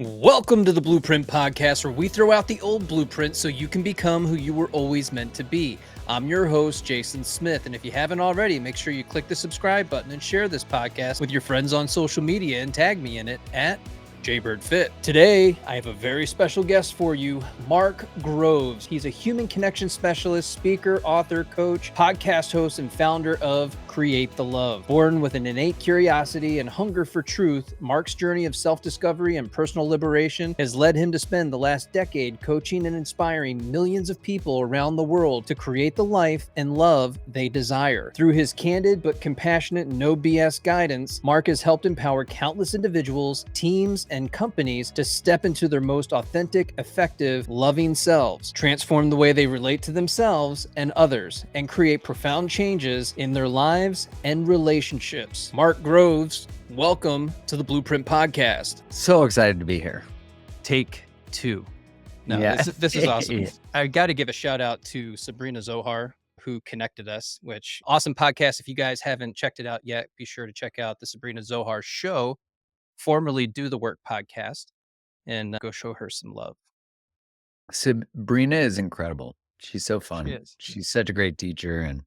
Welcome to the Blueprint Podcast, where we throw out the old blueprint so you can become who you were always meant to be. I'm your host, Jason Smith, and if you haven't already, make sure you click the subscribe button and share this podcast with your friends on social media and tag me in it at JBirdFit. Today, I have a very special guest for you, Mark Groves. He's a human connection specialist, speaker, author, coach, podcast host, and founder of Create the Love. Born with an innate curiosity and hunger for truth, Mark's journey of self-discovery and personal liberation has led him to spend the last decade coaching and inspiring millions of people around the world to create the life and love they desire. Through his candid but compassionate and no BS guidance, Mark has helped empower countless individuals, teams, and companies to step into their most authentic, effective, loving selves, transform the way they relate to themselves and others, and create profound changes in their lives and relationships. Mark Groves, welcome to the Blueprint Podcast. So excited to be here. Take two. No, Yeah. this is awesome. I got to give a shout out to Sabrina Zohar, who connected us, which awesome podcast. If you guys haven't checked it out yet, be sure to check out the Sabrina Zohar show, formerly Do the Work podcast, and go show her some love. Sabrina is incredible. She's so She fun. is. She's such a great teacher, and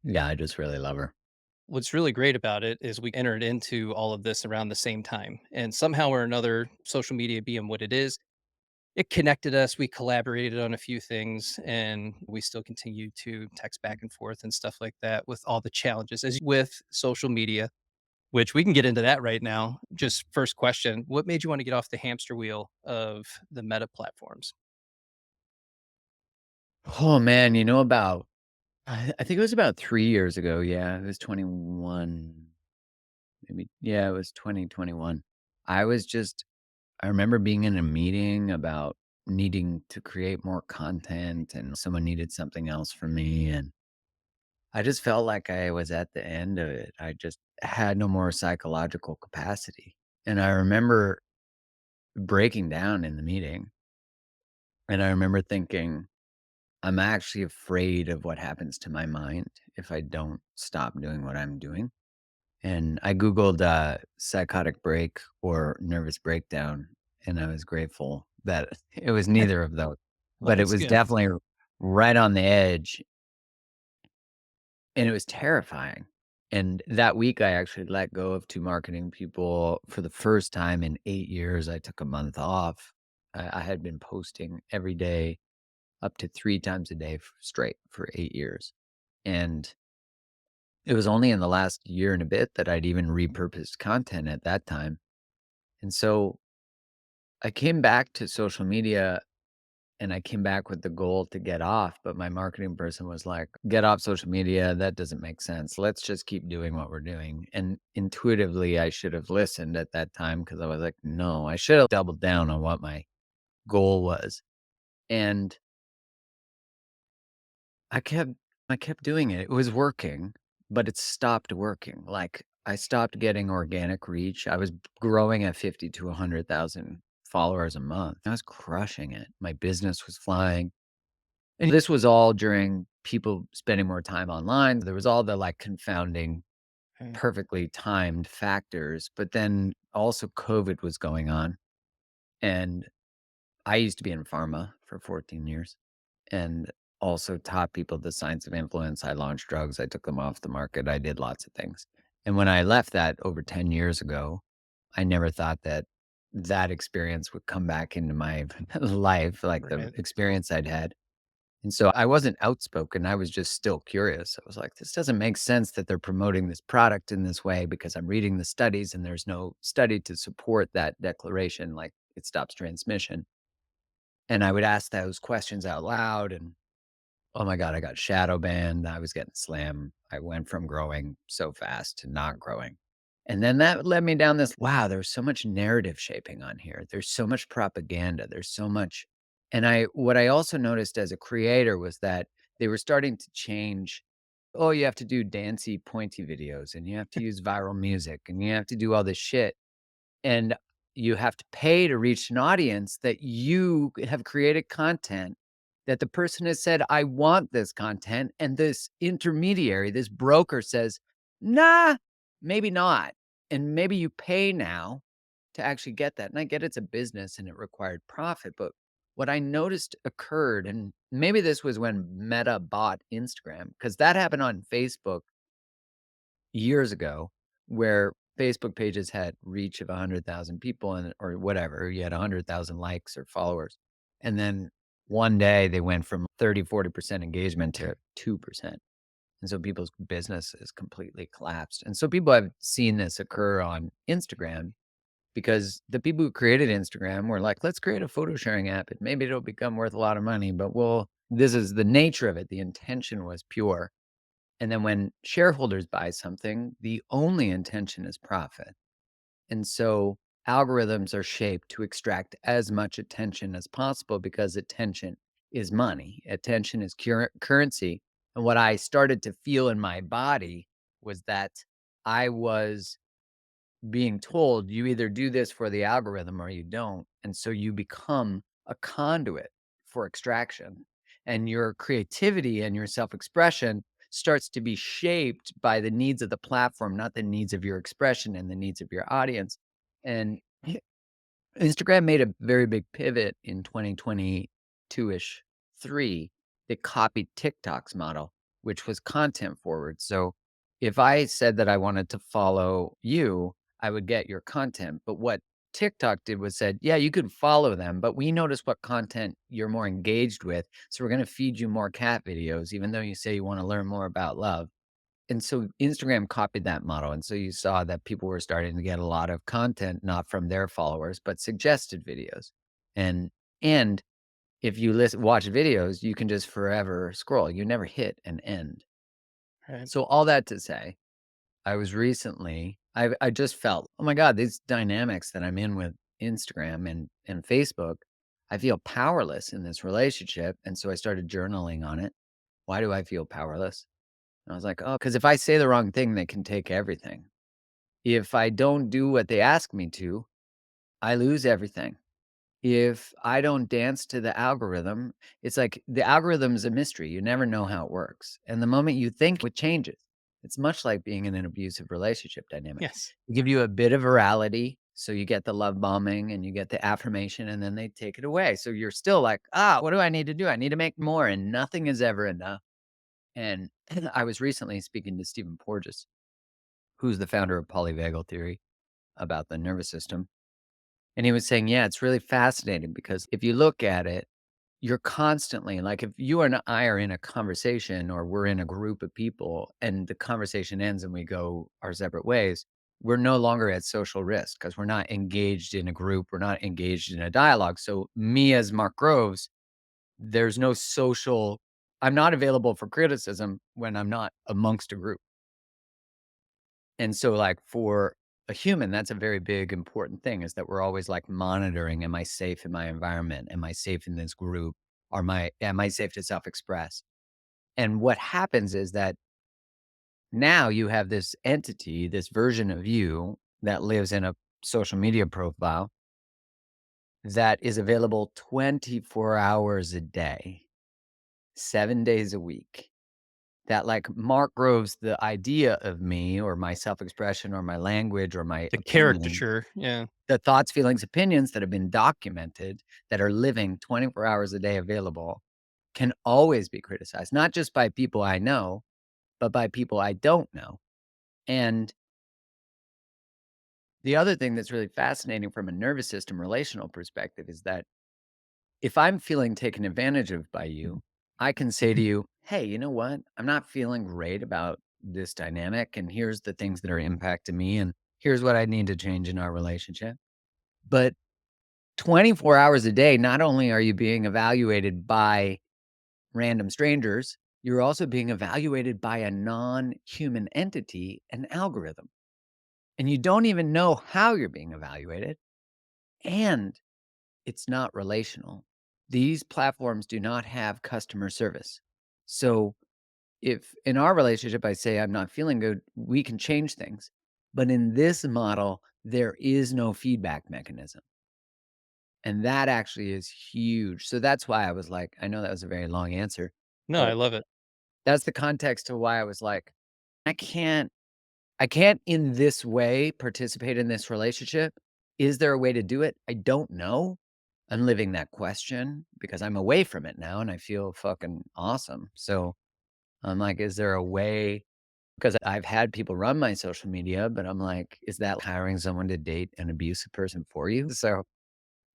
yeah, I just really love her. What's really great about it is we entered into all of this around the same time. And somehow or another, social media being what it is, it connected us. We collaborated on a few things, and we still continue to text back and forth and stuff like that with all the challenges as with social media, which we can get into that right now. Just first question, what made you want to get off the hamster wheel of the meta platforms? Oh man, I think it was about 3 years ago. Yeah, it was 21. Maybe yeah, it was 2021. I remember being in a meeting about needing to create more content, and someone needed something else from me, and I just felt like I was at the end of it. I just had no more psychological capacity. And I remember breaking down in the meeting. And I remember thinking, I'm actually afraid of what happens to my mind if I don't stop doing what I'm doing. And I Googled psychotic break or nervous breakdown, and I was grateful that it was neither of those. Well, But it that's was good. definitely right on the edge, and it was terrifying. And that week, I actually let go of 2 marketing people for the first time in 8 years. I took a month off. I had been posting every day up to 3 times a day straight for 8 years. And it was only in the last year and a bit that I'd even repurposed content at that time. And so I came back to social media, and I came back with the goal to get off, but my marketing person was like, "Get off social media. That doesn't make sense. Let's just keep doing what we're doing." And intuitively, I should have listened at that time because I was like, "No, I should have doubled down on what my goal was." And I kept I kept doing it. It was working, but it stopped working. Like, I stopped getting organic reach. I was growing at 50 to 100,000 followers a month. I was crushing it. My business was flying. And this was all during people spending more time online. There was all the, like, confounding, Right. perfectly timed factors, but then also COVID was going on, and I used to be in pharma for 14 years and also taught people the science of influence. I launched drugs, I took them off the market, I did lots of things. And when I left that over 10 years ago, I never thought that that experience would come back into my life, like the Right. experience I'd had. And so I wasn't outspoken. I was just still curious. I was like, this doesn't make sense that they're promoting this product in this way because I'm reading the studies and there's no study to support that declaration, like it stops transmission. And I would ask those questions out loud, and oh my god, I got shadow banned, I was getting slammed. I went from growing so fast to not growing. And then that led me down this, wow, there's so much narrative shaping on here. There's so much propaganda. There's so much. And what I also noticed as a creator was that they were starting to change. Oh, you have to do dancey, pointy videos, and you have to use viral music, and you have to do all this shit. And you have to pay to reach an audience that you have created content that the person has said, I want this content. And this intermediary, this broker says, nah, maybe not. And maybe you pay now to actually get that. And I get it's a business and it required profit, but what I noticed occurred, and maybe this was when Meta bought Instagram, because that happened on Facebook years ago, where Facebook pages had reach of 100,000 people and or whatever, you had 100,000 likes or followers. And then one day they went from 30, 40% engagement to 2%. And so people's businesses completely collapsed. And so people have seen this occur on Instagram because the people who created Instagram were like, let's create a photo sharing app and maybe it'll become worth a lot of money, but this is the nature of it. The intention was pure. And then when shareholders buy something, the only intention is profit. And so algorithms are shaped to extract as much attention as possible because attention is money. Attention is currency. And what I started to feel in my body was that I was being told you either do this for the algorithm or you don't. And so you become a conduit for extraction. And your creativity and your self expression starts to be shaped by the needs of the platform, not the needs of your expression and the needs of your audience. And Instagram made a very big pivot in 2022-ish 3. They copied TikTok's model, which was content forward. So if I said that I wanted to follow you, I would get your content. But what TikTok did was said, yeah, you could follow them, but we notice what content you're more engaged with. So we're going to feed you more cat videos, even though you say you want to learn more about love. And so Instagram copied that model, and so you saw that people were starting to get a lot of content, not from their followers, but suggested videos. And and if you watch videos, you can just forever scroll. You never hit an end. Right. So all that to say, I just felt, oh my God, these dynamics that I'm in with Instagram and Facebook, I feel powerless in this relationship. And so I started journaling on it. Why do I feel powerless? And I was like, "Oh, because if I say the wrong thing, they can take everything. If I don't do what they ask me to, I lose everything. If I don't dance to the algorithm, it's like the algorithm is a mystery. You never know how it works. And the moment you think it changes, it's much like being in an abusive relationship dynamic. Yes. They give you a bit of virality, so you get the love bombing and you get the affirmation, and then they take it away. So you're still like, what do I need to do? I need to make more, and nothing is ever enough. And I was recently speaking to Stephen Porges, who's the founder of polyvagal theory about the nervous system. And he was saying, yeah, it's really fascinating because if you look at it, you're constantly like, if you and I are in a conversation or we're in a group of people and the conversation ends and we go our separate ways, we're no longer at social risk because we're not engaged in a group. We're not engaged in a dialogue. So, me as Mark Groves, there's no social, I'm not available for criticism when I'm not amongst a group. And so, like, for a human, that's a very big, important thing is that we're always like monitoring, am I safe in my environment? Am I safe in this group? Am I safe to self-express? And what happens is that now you have this entity, this version of you that lives in a social media profile that is available 24 hours a day, 7 days a week. That like Mark Groves, the idea of me or my self-expression or my language or my The opinion, caricature. Yeah. the thoughts, feelings, opinions that have been documented, that are living 24 hours a day available, can always be criticized, not just by people I know, but by people I don't know. And the other thing that's really fascinating from a nervous system relational perspective is that if I'm feeling taken advantage of by you, I can say to you, hey, you know what? I'm not feeling great about this dynamic. And here's the things that are impacting me. And here's what I need to change in our relationship. But 24 hours a day, not only are you being evaluated by random strangers, you're also being evaluated by a non human entity, an algorithm. And you don't even know how you're being evaluated. And it's not relational. These platforms do not have customer service. So if in our relationship I say I'm not feeling good, we can change things. But in this model, there is no feedback mechanism. And that actually is huge. So that's why I was like, I know that was a very long answer, No, I but love it. that's the context to why I was like, I can't I can't in this way participate in this relationship Is there a way to do it? I don't know. I'm living that question because I'm away from it now and I feel fucking awesome. So I'm like, is there a way? Because I've had people run my social media, but I'm like, is that hiring someone to date an abusive person for you? So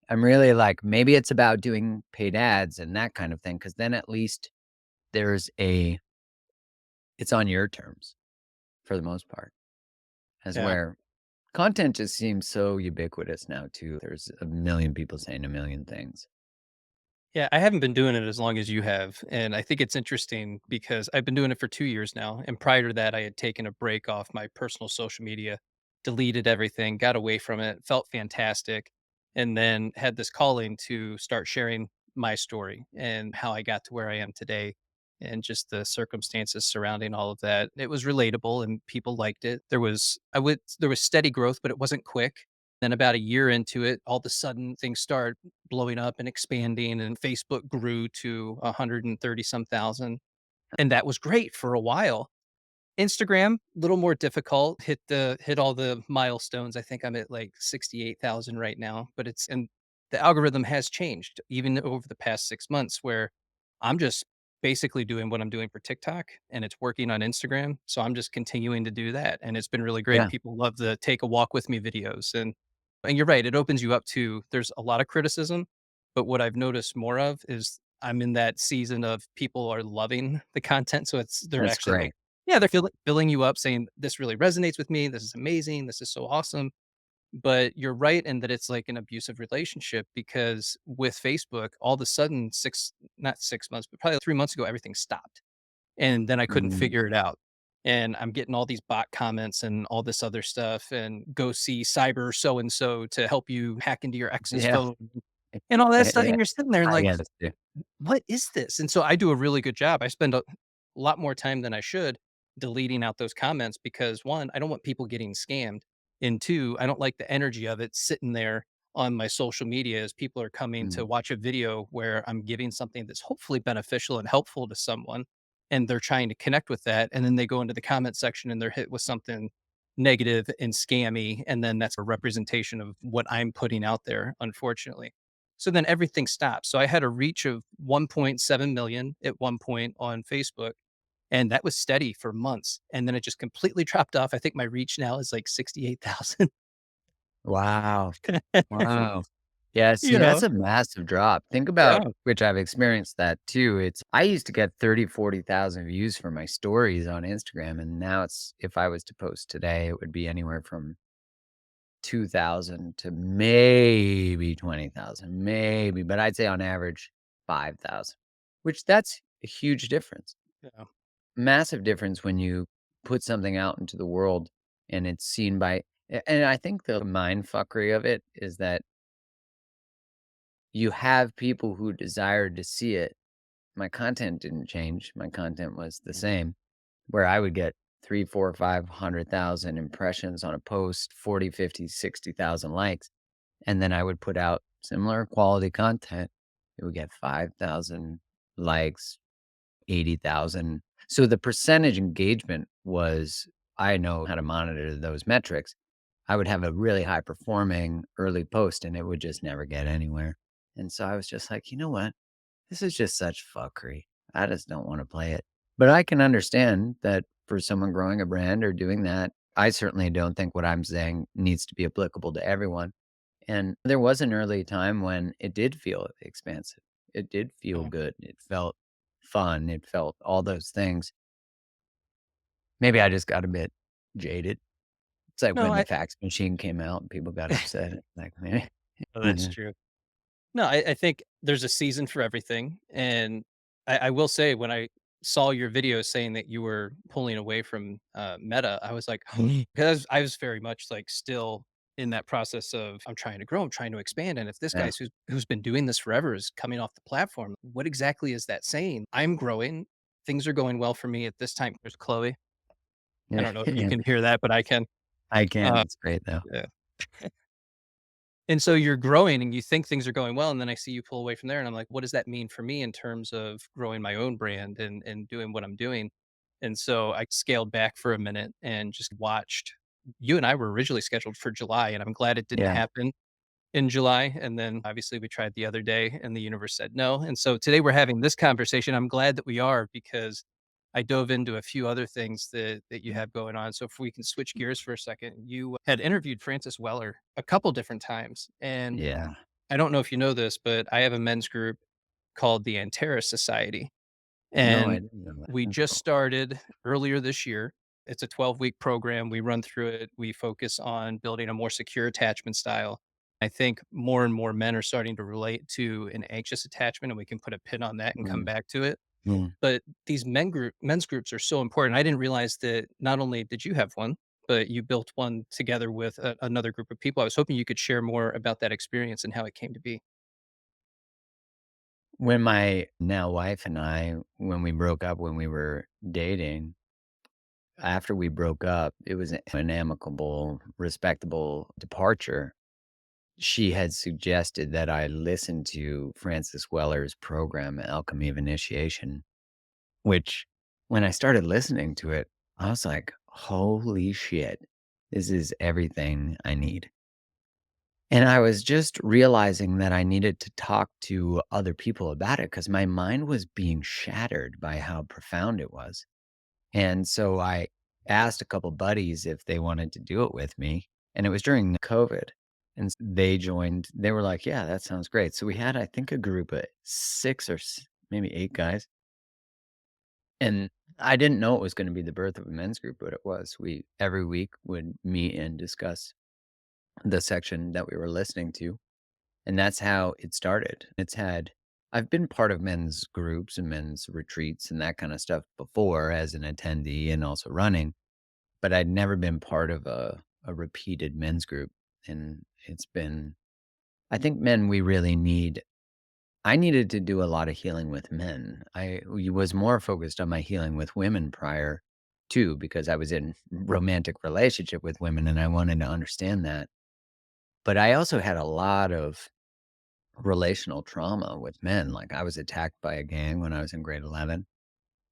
I'm really like, maybe it's about doing paid ads and that kind of thing. Cause then at least there's a, it's on your terms for the most part, as Yeah. where content just seems so ubiquitous now too. There's a million people saying a million things. Yeah, I haven't been doing it as long as you have, and I think it's interesting because I've been doing it for 2 years now, and prior to that, I had taken a break off my personal social media, deleted everything, got away from it, felt fantastic, and then had this calling to start sharing my story and how I got to where I am today, and just the circumstances surrounding all of that. It was relatable and people liked it. There was steady growth, but it wasn't quick. Then about a year into it, all of a sudden things start blowing up and expanding, and Facebook grew to 130 some thousand. And that was great for a while. Instagram, a little more difficult, hit all the milestones. I think I'm at like 68,000 right now, but it's and the algorithm has changed even over the past 6 months where I'm just basically doing what I'm doing for TikTok and it's working on Instagram. So I'm just continuing to do that. And it's been really great. Yeah, People love the take a walk with me videos. And you're right, it opens you up to there's a lot of criticism, but what I've noticed more of is I'm in that season of people are loving the content. So they're that's actually like, great. yeah, they're filling you up saying, "This really resonates with me. This is amazing. This is so awesome." But you're right in that it's like an abusive relationship because with Facebook, all of a sudden, not 6 months, but probably 3 months ago, everything stopped. And then I couldn't Mm, figure it out. And I'm getting all these bot comments and all this other stuff and go see cyber so and so to help you hack into your ex's yeah, phone and all that stuff. yeah, And you're sitting there and I like, get it too. what is this? And so I do a really good job. I spend a lot more time than I should deleting out those comments because one, I don't want people getting scammed. And two, I don't like the energy of it sitting there on my social media as people are coming to Mm, watch a video where I'm giving something that's hopefully beneficial and helpful to someone. And they're trying to connect with that. And then they go into the comment section and they're hit with something negative and scammy. And then that's a representation of what I'm putting out there, unfortunately. So then everything stops. So I had a reach of 1.7 million at one point on Facebook, and that was steady for months. And then it just completely dropped off. I think my reach now is like 68,000. wow, wow. Yeah, see, you that's know? a massive drop. Think about Yeah. which I've experienced that too. I used to get 30, 40,000 views for my stories on Instagram, and now it's if I was to post today, it would be anywhere from 2,000 to maybe 20,000, maybe, but I'd say on average 5,000, which that's a huge difference. Yeah. Massive difference when you put something out into the world and it's seen by and I think the mind fuckery of it is that you have people who desire to see it. My content didn't change. My content was the same, where I would get 3, 4, 500,000 impressions on a post, 40, 50, 60,000 likes. And then I would put out similar quality content. It would get 5,000 likes, 80,000. So the percentage engagement was I know how to monitor those metrics. I would have a really high performing early post and it would just never get anywhere. And so I was just like, you know what? This is just such fuckery. I just don't want to play it. But I can understand that for someone growing a brand or doing that, I certainly don't think what I'm saying needs to be applicable to everyone. And there was an early time when it did feel expansive. It did feel Yeah. good. It felt fun. It felt all those things. Maybe I just got a bit jaded. It's like No, when the fax machine came out and people got upset. Like, man, oh, that's true. No, I think there's a season for everything. And I will say, when I saw your video saying that you were pulling away from Meta, I was like, because I was very much like still in that process of I'm trying to grow, I'm trying to expand. And if this yeah, who's been doing this forever is coming off the platform, what exactly is that saying? I'm growing. Things are going well for me at this time. There's Chloe. I yeah, don't know if you yeah. can hear that, but I can. I can. Uh, It's great though. yeah. And so you're growing and you think things are going well, and then I see you pull away from there, and I'm like, what does that mean for me in terms of growing my own brand and doing what I'm doing? And so I scaled back for a minute and just watched. you and I were originally scheduled for July, and I'm glad it didn't Yeah. happen in July, and then obviously we tried the other day and the universe said no, and so today we're having this conversation. I'm glad that we are because I dove into a few other things that you have going on. So if we can switch gears for a second, you had interviewed Francis Weller a couple different times, and Yeah. I don't know if you know this, but I have a men's group called the Antares Society, No, I and didn't know that. we That's just cool. started earlier this year. It's a 12-week program. We run through it. We focus on building a more secure attachment style. I think more and more men are starting to relate to an anxious attachment, and we can put a pin on that and come Mm, back to it. mm. But these men's groups are so important. I didn't realize that not only did you have one, but you built one together with another group of people. I was hoping you could share more about that experience and how it came to be. When my now wife and I, when we broke up, when we were dating, after we broke up, it was an amicable, respectable departure. She had suggested that I listen to Francis Weller's program, Alchemy of Initiation, which when I started listening to it, I was like, holy shit, this is everything I need. And I was just realizing that I needed to talk to other people about it because my mind was being shattered by how profound it was. And so I asked a couple buddies if they wanted to do it with me, and it was during COVID. And they joined. They were like, "Yeah, that sounds great." So we had, I think, a group of 6 or maybe 8 guys. And I didn't know it was going to be the birth of a men's group, but it was. We every week would meet and discuss the section that we were listening to. And that's how it started. I've been part of men's groups and men's retreats and that kind of stuff before as an attendee and also running, but I'd never been part of a repeated men's group. And I think men, we really I needed to do a lot of healing with men. Was more focused on my healing with women prior too, because I was in romantic relationship with women and I wanted to understand that. But I also had a lot of relational trauma with men. Like, I was attacked by a gang when I was in grade 11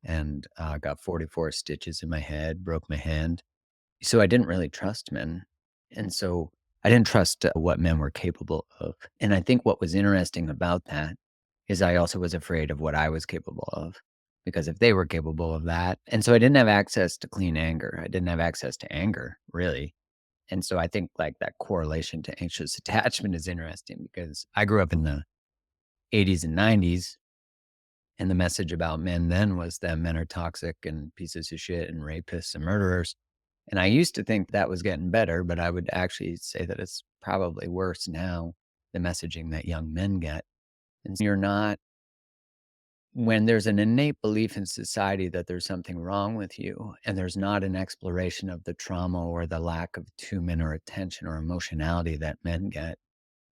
and, got 44 stitches in my head, broke my hand. So I didn't really trust men. And so I didn't trust, what men were capable of. And I think what was interesting about that is I also was afraid of what I was capable of, because if they were capable of that, and so I didn't have access to clean anger. I didn't have access to anger, really. And so I think, like, that correlation to anxious attachment is interesting because I grew up in the '80s and '90s, and the message about men then was that men are toxic and pieces of shit and rapists and murderers. And I used to think that was getting better, but I would actually say that it's probably worse now, the messaging that young men get. And you're not when there's an innate belief in society that there's something wrong with you, and there's not an exploration of the trauma or the lack of attunement or attention or emotionality that men get,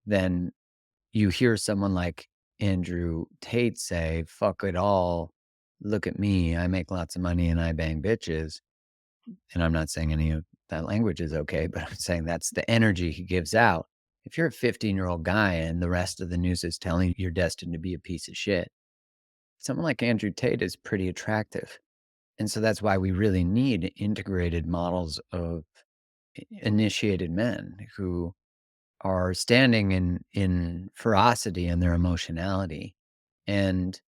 then you hear someone like Andrew Tate say, "Fuck it all. Look at me. I make lots of money and I bang bitches." And I'm not saying any of that language is okay, but I'm saying that's the energy he gives out. If you're a 15-year-old guy and the rest of the news is telling you you're destined to be a piece of shit, someone like Andrew Tate is pretty attractive. And so that's why we really need integrated models of initiated men who are standing in ferocity in their emotionality and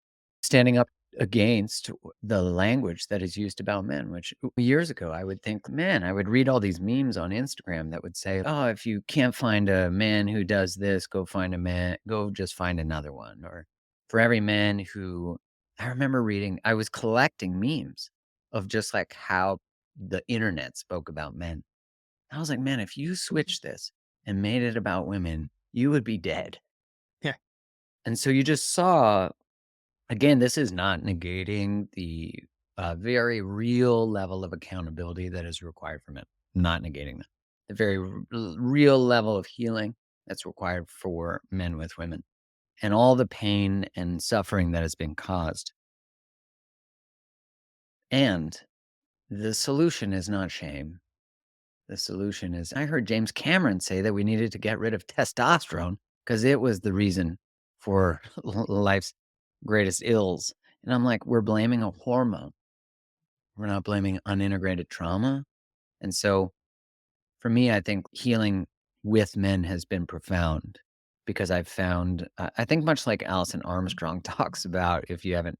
standing up against the language that is used about men, which years ago I would think, man, I would read all these memes on Instagram that would say, "Oh, if you can't find a man who does this, go just find another one." Or for every man who I remember reading, I was collecting memes of just like how the internet spoke about men. I was like, man, if you switch this and made it about women, you would be dead. Yeah. And so you just saw, again, this is not negating the very real level of accountability that is required from it. Not negating that. The very real level of healing that's required for men with women and all the pain and suffering that has been caused. And the solution is not shame. The solution is I heard James Cameron say that we needed to get rid of testosterone because it was the reason for life's greatest ills. And I'm like, we're blaming a hormone. We're not blaming unintegrated trauma. And so For me, I think healing with men has been profound because I've found, I think much like Alison Armstrong talks about, if you haven't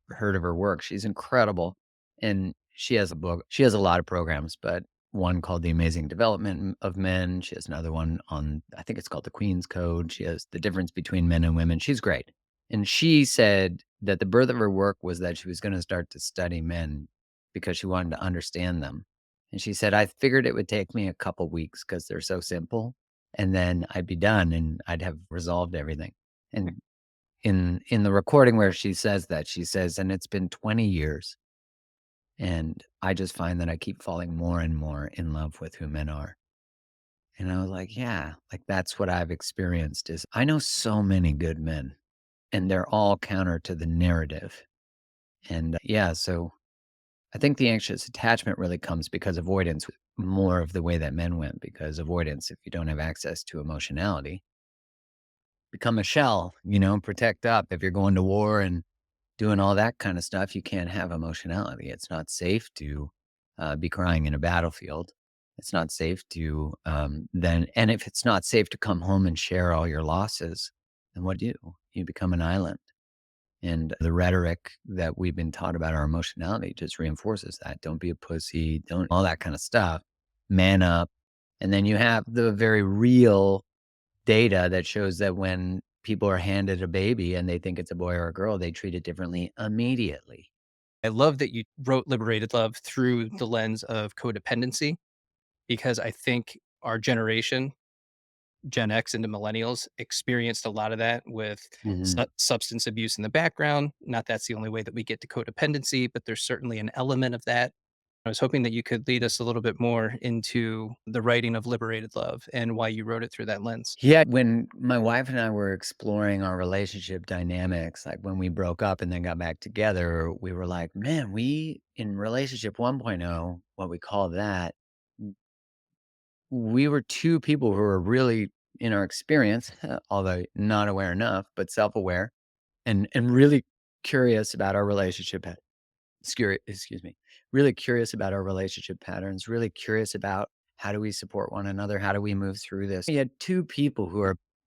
heard of her work, she's incredible. And she has a book, she has a lot of programs, but one called The Amazing Development of Men. She has another one on, I think it's called The Queen's Code. She has The Difference Between Men and Women. She's great. And she said that the birth of her work was that she was going to start to study men because she wanted to understand them. And she said, I figured it would take me a couple weeks because they're so simple. And then I'd be done and I'd have resolved everything. And in the recording where she says that, she says, "And it's been 20 years, and I just find that I keep falling more and more in love with who men are." And I was like, "Yeah, like, that's what I've experienced is I know so many good men, and they're all counter to the narrative." And, yeah, so I think the anxious attachment really comes because avoidance more of the way that men went, because avoidance, if you don't have access to emotionality, become a shell, protect up. If you're going to war and doing all that kind of stuff, you can't have emotionality. It's not safe to be crying in a battlefield. It's not safe to and if it's not safe to come home and share all your losses, then what do? You become an island. And the rhetoric that we've been taught about our emotionality just reinforces that. Don't be a pussy, don't all that kind of stuff. Man up. And then you have the very real data that shows that when people are handed a baby and they think it's a boy or a girl, they treat it differently immediately. I love that you wrote Liberated Love through the lens of codependency because I think our generation, Gen X into millennials, experienced a lot of that with Mhm. substance abuse in the background. Not that's the only way that we get to codependency, but there's certainly an element of that. I was hoping that you could lead us a little bit more into the writing of Liberated Love and why you wrote it through that lens. Yeah, when my wife and I were exploring our relationship dynamics, like when we broke up and then got back together, we were like, man, we in relationship 1.0, what we call that, we were two people who were really, in our experience, although not aware enough, but self aware and really curious about our relationship excuse me, really curious about our relationship patterns, really curious about how do we support one another? How do we move through this? We had two people who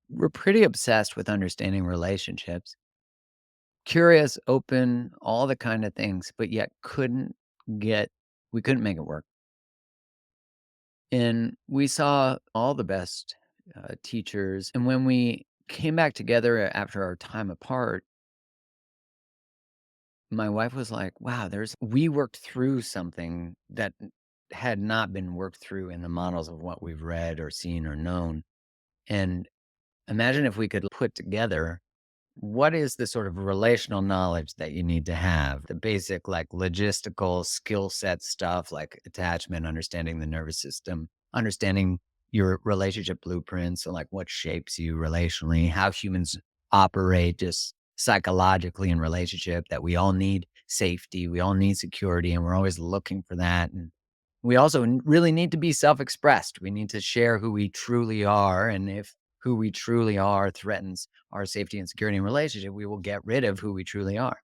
were pretty obsessed with understanding relationships, curious, open, all the kind of things, but yet get, we couldn't make it work. And we saw all the best teachers. And when we came back together after our time apart, my wife was like, "Wow, we worked through something that had not been worked through in the models of what we've read or seen or known." And imagine if we could put together what is the sort of relational knowledge that you need to have? The basic, like, logistical skill set stuff, like attachment, understanding the nervous system, understanding your relationship blueprints, so like what shapes you relationally, how humans operate just psychologically in relationship, that we all need safety, we all need security, and we're always looking for that. And we also really need to be self-expressed. We need to share who we truly are. And if who we truly are threatens our safety and security in relationship, we will get rid of who we truly are.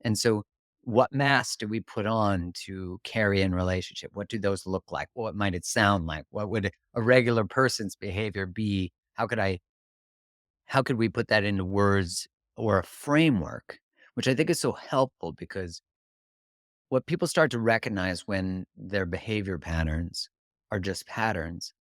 And so what mask do we put on to carry in relationship? What do those look like? What might it sound like? What would a regular person's behavior be? How could we put that into words or a framework, which I think is so helpful because what people start to recognize when their behavior patterns are just patterns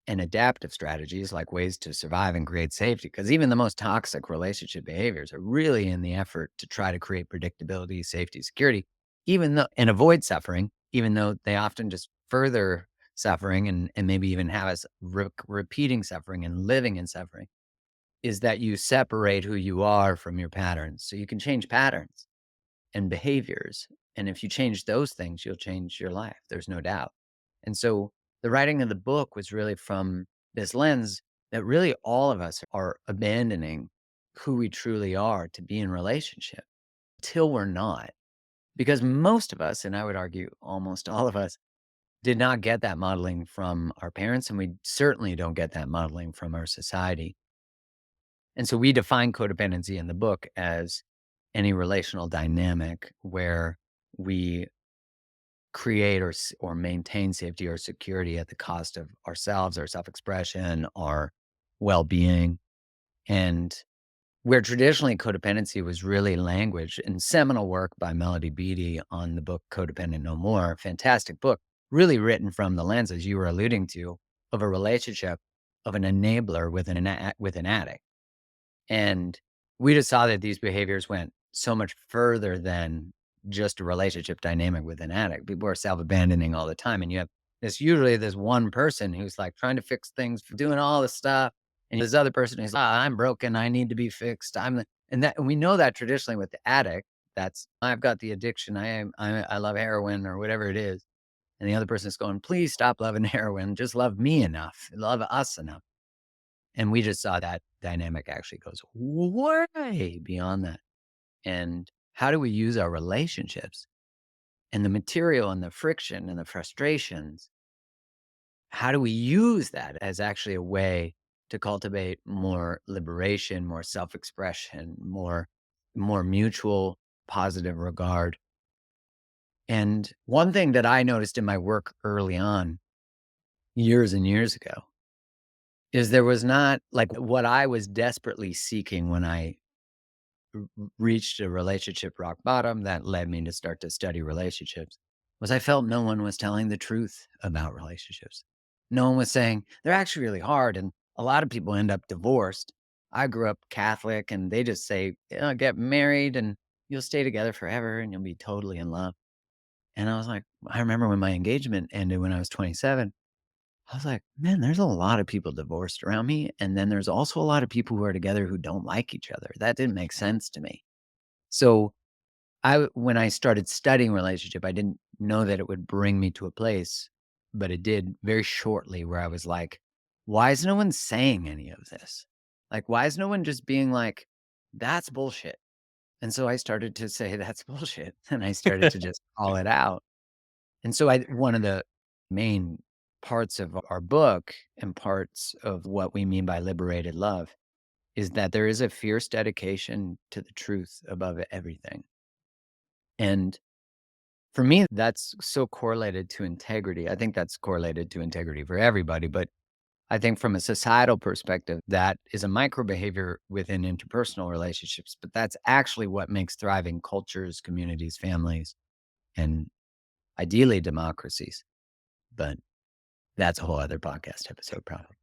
and adaptive strategies like ways to survive and create safety. Because even the most toxic relationship behaviors are really in the effort to try to create predictability, safety, security, even though and avoid suffering, even though they often just further suffering and maybe even have us repeating suffering and living in suffering, is that you separate who you are from your patterns. So you can change patterns and behaviors. And if you change those things, you'll change your life. There's no doubt. And so the writing of the book was really from this lens that really all of us are abandoning who we truly are to be in relationship till we're not. Because most of us, and I would argue almost all of us, did not get that modeling from our parents. And we certainly don't get that modeling from our society. And so we define codependency in the book as any relational dynamic where we create or maintain safety or security at the cost of ourselves, our self-expression, our well-being. And where traditionally codependency was really language and seminal work by Melody Beattie on the book Codependent No More, fantastic book, really written from the lens, as you were alluding to, of a relationship of an enabler with an addict. And we just saw that these behaviors went so much further than just a relationship dynamic with an addict. People are self-abandoning all the time, and you have usually this one person who's, like, trying to fix things, doing all this stuff, and this other person who's, "Ah, I'm broken, I need to be fixed, I'm the" and we know that traditionally with the addict, that's, "I've got the addiction, I love heroin," or whatever it is, and the other person is going, "Please stop loving heroin, just love me enough, love us enough." And we just saw that dynamic actually goes way beyond that. And how do we use our relationships and the material and the friction and the frustrations? How do we use that as actually a way to cultivate more liberation, more self-expression, more mutual positive regard? And one thing that I noticed in my work early on, years and years ago, is there was not like what I was desperately seeking when I reached a relationship rock bottom that led me to start to study relationships was I felt no one was telling the truth about relationships. No one was saying they're actually really hard. And a lot of people end up divorced. I grew up Catholic and they just say, get married and you'll stay together forever and you'll be totally in love. And I was like, I remember when my engagement ended when I was 27. I was like, man, there's a lot of people divorced around me. And then there's also a lot of people who are together who don't like each other. That didn't make sense to me. So, when I started studying relationship, I didn't know that it would bring me to a place, but it did very shortly where I was like, "Why is no one saying any of this? Like, why is no one just being like, 'That's bullshit?'" And so I started to say, "That's bullshit," and I started to just call it out. And so I one of the main parts of our book and parts of what we mean by liberated love is that there is a fierce dedication to the truth above everything. And for me, that's so correlated to integrity. I think that's correlated to integrity for everybody. But I think from a societal perspective, that is a micro behavior within interpersonal relationships. But that's actually what makes thriving cultures, communities, families, and ideally democracies. But that's a whole other podcast episode, probably.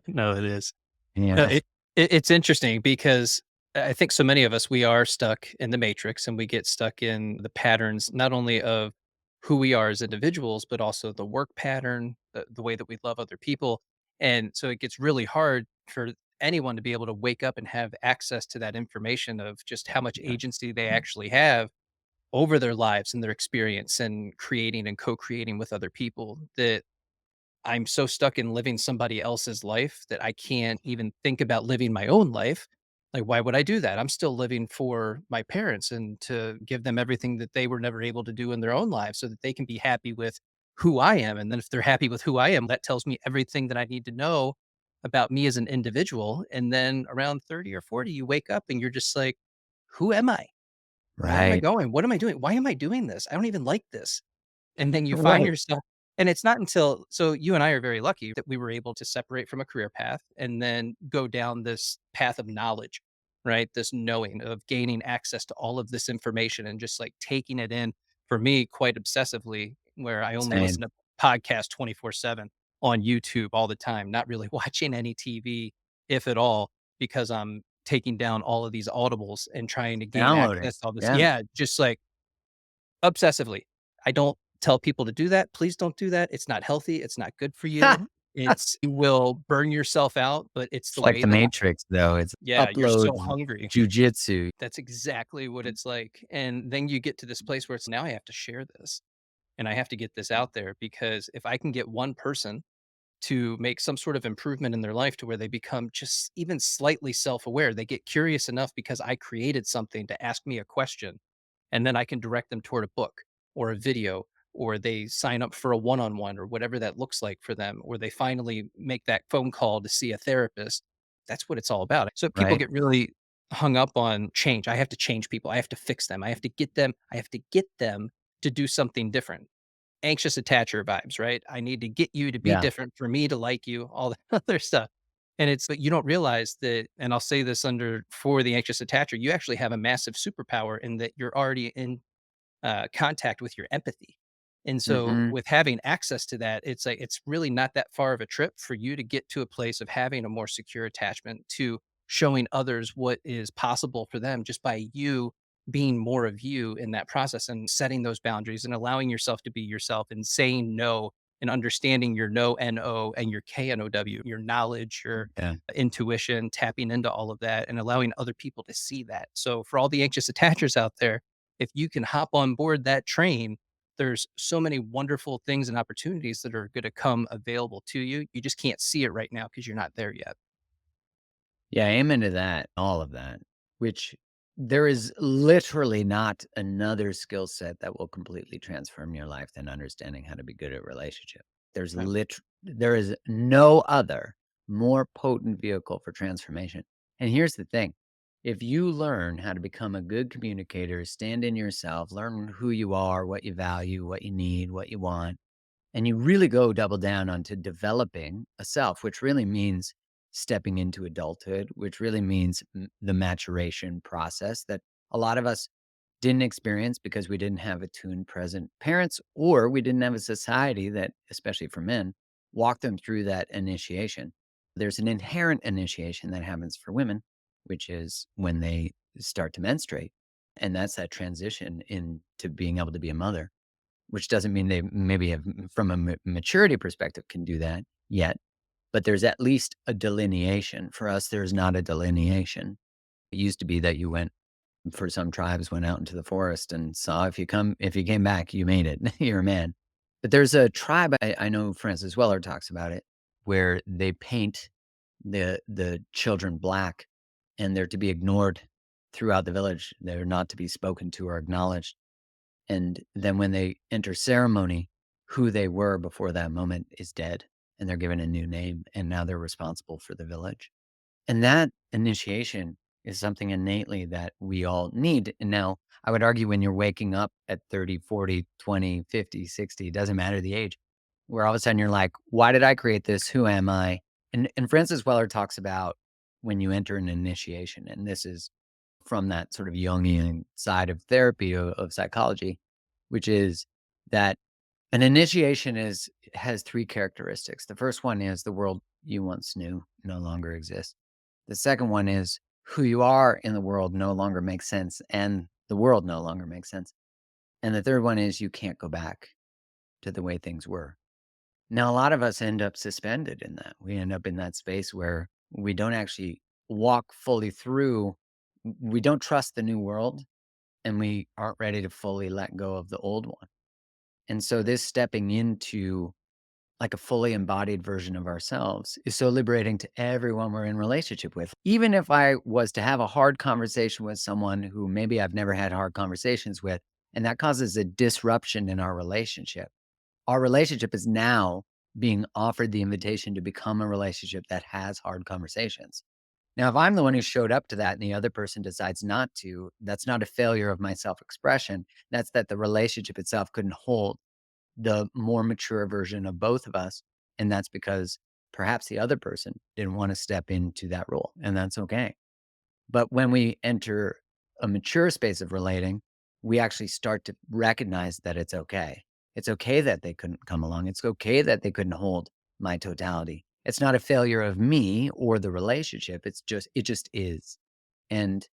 No, it is. Yeah. It's interesting because I think so many of us, we are stuck in the matrix and we get stuck in the patterns, not only of who we are as individuals, but also the work pattern, the way that we love other people. And so it gets really hard for anyone to be able to wake up and have access to that information of just how much Yeah. agency they actually have over their lives and their experience and creating and co-creating with other people, that I'm so stuck in living somebody else's life that I can't even think about living my own life. Like, why would I do that? I'm still living for my parents and to give them everything that they were never able to do in their own lives so that they can be happy with who I am. And then if they're happy with who I am, that tells me everything that I need to know about me as an individual. And then around 30 or 40, you wake up and you're just like, who am I? Where am I Right. going? What am I doing? Why am I doing this? I don't even like this. And then you find Right. yourself, and it's not until, so you and I are very lucky that we were able to separate from a career path and then go down this path of knowledge, right? This knowing of gaining access to all of this information and just like taking it in, for me, quite obsessively, where I only listen Same. to podcasts 24/7 on YouTube all the time, not really watching any TV, if at all, because I'm taking down all of these audibles and trying to gain Downloading. access to all this. Yeah. Yeah, just like obsessively. I don't tell people to do that. Please don't do that. It's not healthy. It's not good for you. You will burn yourself out, but it's It's the like way the that Matrix, though. It's yeah, you're so uploads, hungry. jujitsu. That's exactly what it's like. And then you get to this place where it's now I have to share this and I have to get this out there because if I can get one person to make some sort of improvement in their life to where they become just even slightly self-aware. They get curious enough because I created something to ask me a question, and then I can direct them toward a book or a video, or they sign up for a one-on-one or whatever that looks like for them, or they finally make that phone call to see a therapist. That's what it's all about. So people Right. get really hung up on change. I have to change people. I have to fix them. I have to get them to do something different. anxious attacher vibes, right? I need to get you to be Yeah. different for me to like you, all that other stuff. And it's, but you don't realize that, and I'll say this under for the anxious attacher, you actually have a massive superpower in that you're already in contact with your empathy. And so, Mhm. with having access to that, it's like it's really not that far of a trip for you to get to a place of having a more secure attachment to showing others what is possible for them just by you being more of you in that process and setting those boundaries and allowing yourself to be yourself and saying no and understanding your no and your KNOW, your knowledge, your Yeah. intuition, tapping into all of that and allowing other people to see that. So for all the anxious attachers out there, if you can hop on board that train, there's so many wonderful things and opportunities that are going to come available to you. You just can't see it right now because you're not there yet. Yeah, amen to that, all of that, which there is literally not another skill set that will completely transform your life than understanding how to be good at relationship. Right. There is no other more potent vehicle for transformation. And here's the thing. If you learn how to become a good communicator, stand in yourself, learn who you are, what you value, what you need, what you want, and you really go double down onto developing a self, which really means stepping into adulthood, which really means the maturation process that a lot of us didn't experience because we didn't have attuned present parents, or we didn't have a society that, especially for men, walked them through that initiation. There's an inherent initiation that happens for women, which is when they start to menstruate. And that's that transition into being able to be a mother, which doesn't mean they maybe have from a maturity perspective can do that yet, but there's at least a delineation. For us, there's not a delineation. It used to be that you went for some tribes went out into the forest and saw if you came back, you made it. You're a man. But there's a tribe I know Francis Weller talks about it, where they paint the children black and they're to be ignored throughout the village. They're not to be spoken to or acknowledged. And then when they enter ceremony, who they were before that moment is dead, and they're given a new name, and now they're responsible for the village. And that initiation is something innately that we all need. And now I would argue when you're waking up at 30, 40, 20, 50, 60, it doesn't matter the age, where all of a sudden you're like, why did I create this? Who am I? And Francis Weller talks about when you enter an initiation, and this is from that sort of Jungian side of therapy of psychology, which is that an initiation has three characteristics. The first one is the world you once knew no longer exists. The second one is who you are in the world no longer makes sense and the world no longer makes sense. And the third one is you can't go back to the way things were. Now, a lot of us end up suspended in that. We end up in that space where we don't actually walk fully through. We don't trust the new world and we aren't ready to fully let go of the old one. And so, this stepping into like a fully embodied version of ourselves is so liberating to everyone we're in relationship with. Even if I was to have a hard conversation with someone who maybe I've never had hard conversations with, and that causes a disruption in our relationship is now being offered the invitation to become a relationship that has hard conversations. Now, if I'm the one who showed up to that and the other person decides not to, that's not a failure of my self expression. That's that the relationship itself couldn't hold the more mature version of both of us. And that's because perhaps the other person didn't want to step into that role. And that's okay. But when we enter a mature space of relating, we actually start to recognize that it's okay. It's okay that they couldn't come along. It's okay that they couldn't hold my totality. It's not a failure of me or the relationship. It just is. And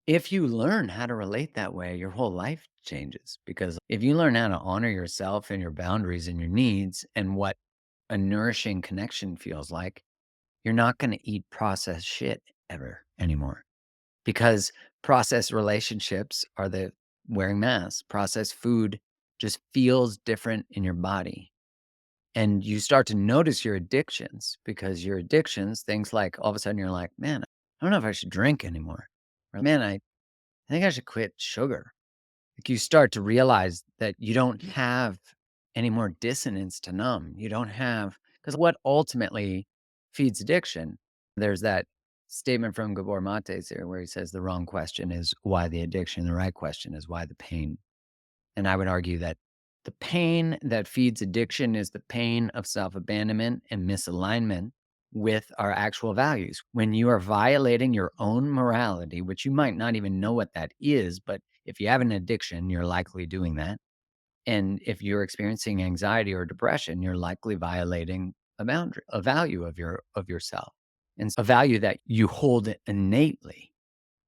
if you learn how to relate that way, your whole life changes because if you learn how to honor yourself and your boundaries and your needs and what a nourishing connection feels like, you're not going to eat processed shit ever anymore because processed relationships are the wearing masks. Processed food just feels different in your body. And you start to notice your addictions because your addictions, things like all of a sudden you're like, man, I don't know if I should drink anymore. Or man, I think I should quit sugar. Like you start to realize that you don't have any more dissonance to numb. You don't have, because what ultimately feeds addiction, there's that statement from Gabor Mates here where he says the wrong question is why the addiction, the right question is why the pain. And I would argue that the pain that feeds addiction is the pain of self abandonment and misalignment with our actual values. When you are violating your own morality, which you might not even know what that is, but if you have an addiction, you're likely doing that. And if you're experiencing anxiety or depression, you're likely violating a boundary, a value of yourself, and a value that you hold innately.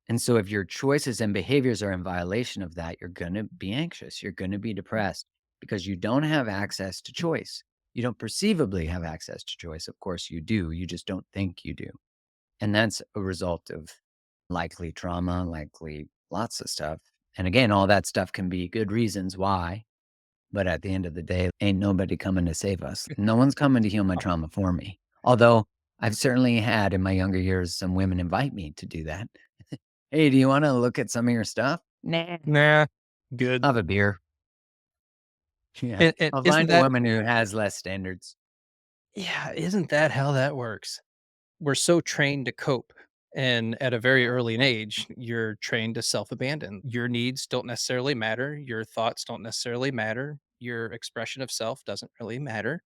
And so if your choices and behaviors are in violation of that, you're going to be anxious. You're going to be depressed because you don't have access to choice. You don't perceivably have access to choice. Of course, you do. You just don't think you do. And that's a result of likely trauma, likely lots of stuff. And again, all that stuff can be good reasons why. But at the end of the day, ain't nobody coming to save us. No one's coming to heal my trauma for me. Although I've certainly had in my younger years some women invite me to do that. "Hey, do you wanna look at some of your stuff?" "Nah, Nah, good. I'll have a beer." Yeah. And I'll isn't find a that woman who has less standards. yeah, isn't that how that works? We're so trained to cope. And at a very early an age, you're trained to self abandon. Your needs don't necessarily matter. Your thoughts don't necessarily matter. Your expression of self doesn't really matter.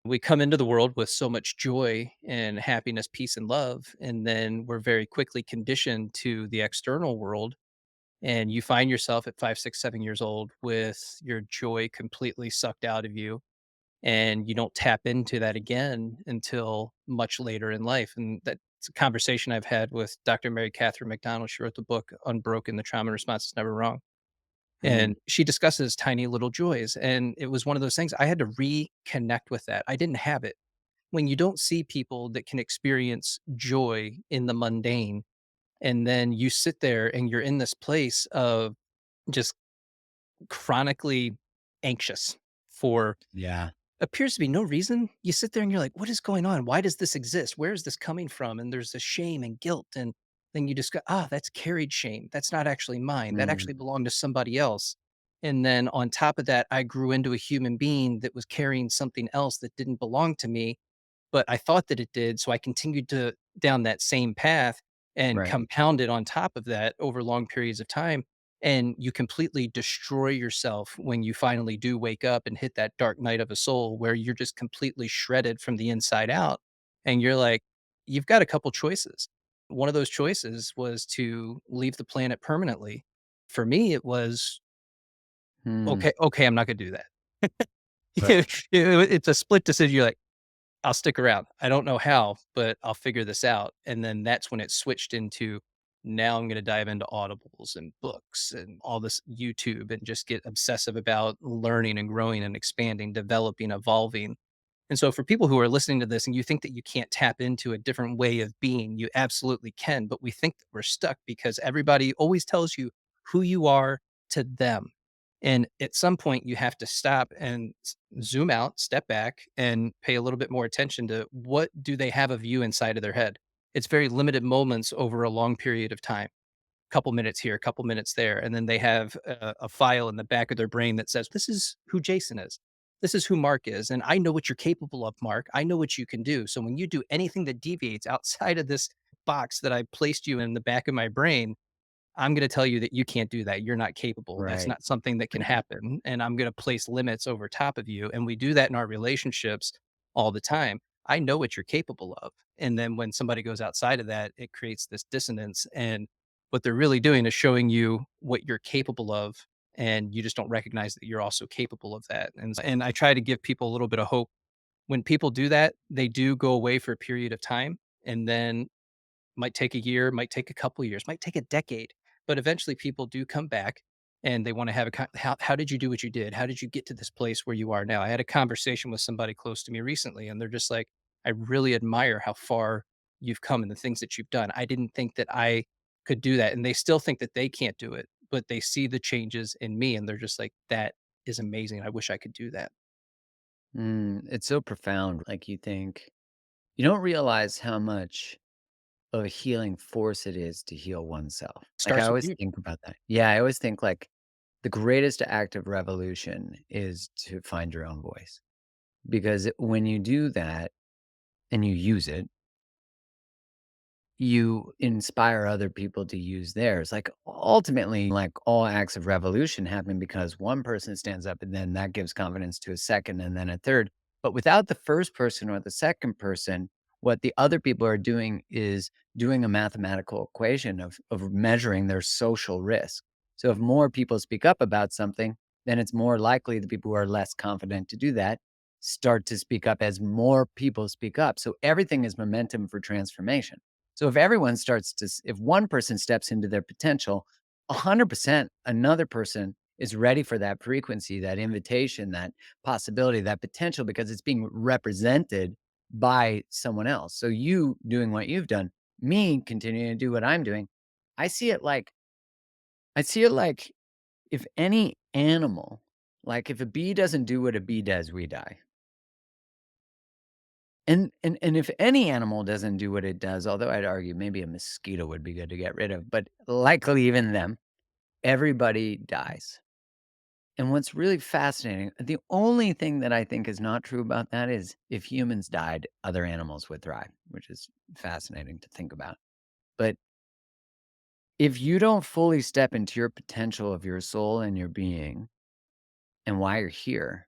We come into the world with so much joy and happiness, peace, and love. And then we're very quickly conditioned to the external world. And you find yourself at 5, 6, 7 years old with your joy completely sucked out of you, and you don't tap into that again until much later in life. And that's a conversation I've had with Dr. Mary Catherine McDonald. She wrote the book Unbroken, The Trauma Response is Never Wrong. Mm, And she discusses tiny little joys. And it was one of those things I had to reconnect with that. I didn't have it. When you don't see people that can experience joy in the mundane, and then you sit there and you're in this place of just chronically anxious for yeah. appears to be no reason. You sit there and you're like, "What is going on? Why does this exist? Where is this coming from?" And there's this shame and guilt, and then you just go, "Ah, that's carried shame. That's not actually mine. That Mm, actually belonged to somebody else." And then on top of that, I grew into a human being that was carrying something else that didn't belong to me, but I thought that it did, so I continued to down that same path and right. compounded on top of that over long periods of time, and you completely destroy yourself when you finally do wake up and hit that dark night of a soul where you're just completely shredded from the inside out, and you're like, you've got a couple choices. One of those choices was to leave the planet permanently. For me, it was, Mm, "Okay, I'm not gonna do that." right. It's a split decision. You're like, I'll stick around. I don't know how, but I'll figure this out. And then that's when it switched into now I'm going to dive into audibles and books and all this YouTube and just get obsessive about learning and growing and expanding, developing, evolving. And so for people who are listening to this and you think that you can't tap into a different way of being, you absolutely can, but we think that we're stuck because everybody always tells you who you are to them. And at some point you have to stop and zoom out, step back and pay a little bit more attention to what do they have of you inside of their head. It's very limited moments over a long period of time, couple minutes here, a couple minutes there, and then they have a file in the back of their brain that says, "This is who Jason is. This is who Mark is, and I know what you're capable of, Mark. I know what you can do. So when you do anything that deviates outside of this box that I placed you in the back of my brain, I'm gonna tell you that you can't do that. You're not capable. That's Right. not something that can happen, and I'm gonna place limits over top of you." And we do that in our relationships all the time. I know what you're capable of, and then when somebody goes outside of that, it creates this dissonance, and what they're really doing is showing you what you're capable of, and you just don't recognize that you're also capable of that. And I try to give people a little bit of hope. When people do that, they do go away for a period of time, and then might take a year, might take a couple years, might take a decade, but eventually people do come back and they want to have how did you do what you did? How did you get to this place where you are now? I had a conversation with somebody close to me recently and they're just like, I really admire how far you've come and the things that you've done. I didn't think that I could do that. And they still think that they can't do it, but they see the changes in me and they're just like, that is amazing. I wish I could do that. It's so profound, like, you don't realize how much of a healing force it is to heal oneself. Like, I Starts with always you. think about that. Yeah, I always think, like, the greatest act of revolution is to find your own voice, because when you do that and you use it, you inspire other people to use theirs. Like, ultimately, like, all acts of revolution happen because one person stands up, and then that gives confidence to a second and then a third. But without the first person or the second person, what the other people are doing is doing a mathematical equation of measuring their social risk. So if more people speak up about something, then it's more likely the people who are less confident to do that start to speak up as more people speak up. So everything is momentum for transformation. So if everyone starts to, if one person steps into their potential, 100% another person is ready for that frequency, that invitation, that possibility, that potential, because it's being represented by someone else. So you doing what you've done, me continuing to do what I'm doing, I see it like, I see it like if any animal, like if a bee doesn't do what a bee does, we die. And if any animal doesn't do what it does, although I'd argue maybe a mosquito would be good to get rid of, but likely even them, everybody dies. And what's really fascinating, the only thing that I think is not true about that is if humans died, other animals would thrive, which is fascinating to think about. But if you don't fully step into your potential of your soul and your being and why you're here,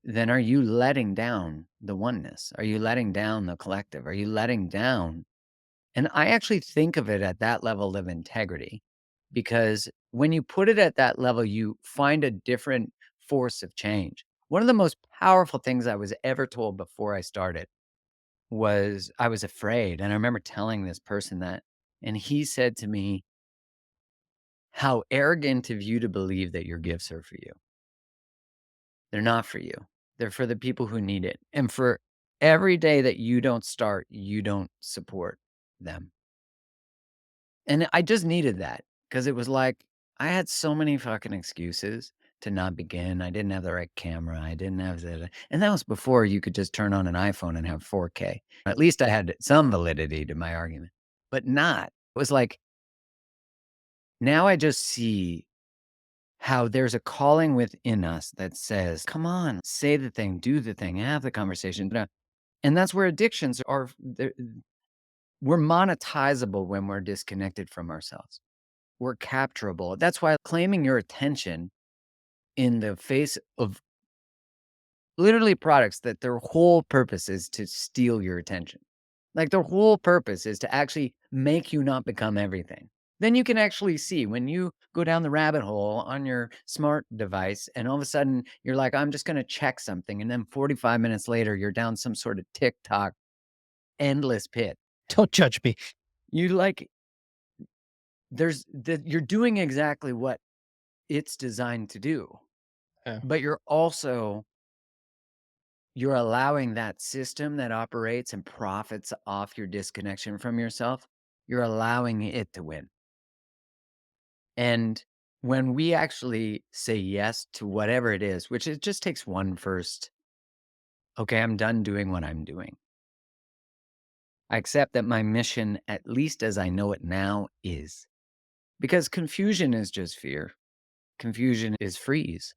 then are you letting down the oneness? Are you letting down the collective? Are you letting down? And I actually think of it at that level of integrity, because when you put it at that level, you find a different force of change. One of the most powerful things I was ever told before I started was I was afraid. And I remember telling this person that, and he said to me, "How arrogant of you to believe that your gifts are for you. They're not for you. They're for the people who need it. And for every day that you don't start, you don't support them." And I just needed that, because it was like, I had so many fucking excuses to not begin. I didn't have the right camera. I didn't have the, and that was before you could just turn on an iPhone and have 4K. At least I had some validity to my argument, but not. It was like, now I just see how there's a calling within us that says, come on, say the thing, do the thing, have the conversation. And that's where addictions are. We're monetizable when we're disconnected from ourselves. We're capturable. That's why claiming your attention in the face of literally products that their whole purpose is to steal your attention. Like, their whole purpose is to actually make you not become everything. Then you can actually see when you go down the rabbit hole on your smart device and all of a sudden you're like, I'm just going to check something. And then 45 minutes later, you're down some sort of TikTok endless pit. Don't judge me. You like, you're doing exactly what it's designed to do. Yeah. But you're allowing that system that operates and profits off your disconnection from yourself, you're allowing it to win. And when we actually say yes to whatever it is, which it just takes one first, okay, I'm done doing what I'm doing. I accept that my mission, at least as I know it now, is because confusion is just fear. Confusion is freeze.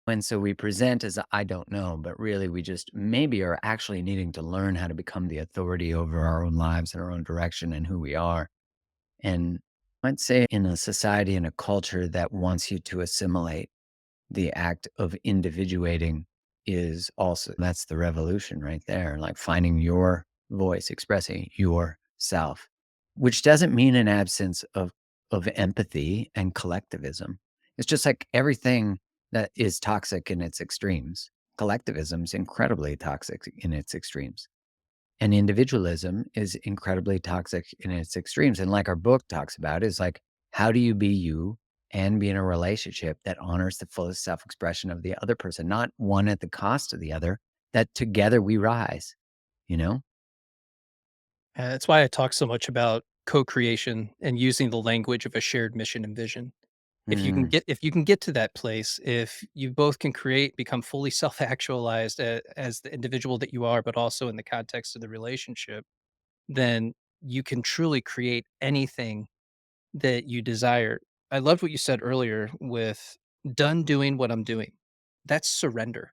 And so we present as I don't know, but really we just maybe are actually needing to learn how to become the authority over our own lives and our own direction and who we are. And I'd say in a society and a culture that wants you to assimilate, the act of individuating is also, that's the revolution right there. Like finding your voice, expressing yourself, which doesn't mean an absence of empathy and collectivism. It's just like everything that is toxic in its extremes. Collectivism is incredibly toxic in its extremes. And individualism is incredibly toxic in its extremes. And like our book talks about, is like, how do you be you and be in a relationship that honors the fullest self expression of the other person, not one at the cost of the other, that together we rise, you know? And that's why I talk so much about co-creation and using the language of a shared mission and vision. Mm, If you can get to that place, if you both can create, become fully self-actualized as the individual that you are, but also in the context of the relationship, then you can truly create anything that you desire. I loved what you said earlier with done doing what I'm doing. That's surrender.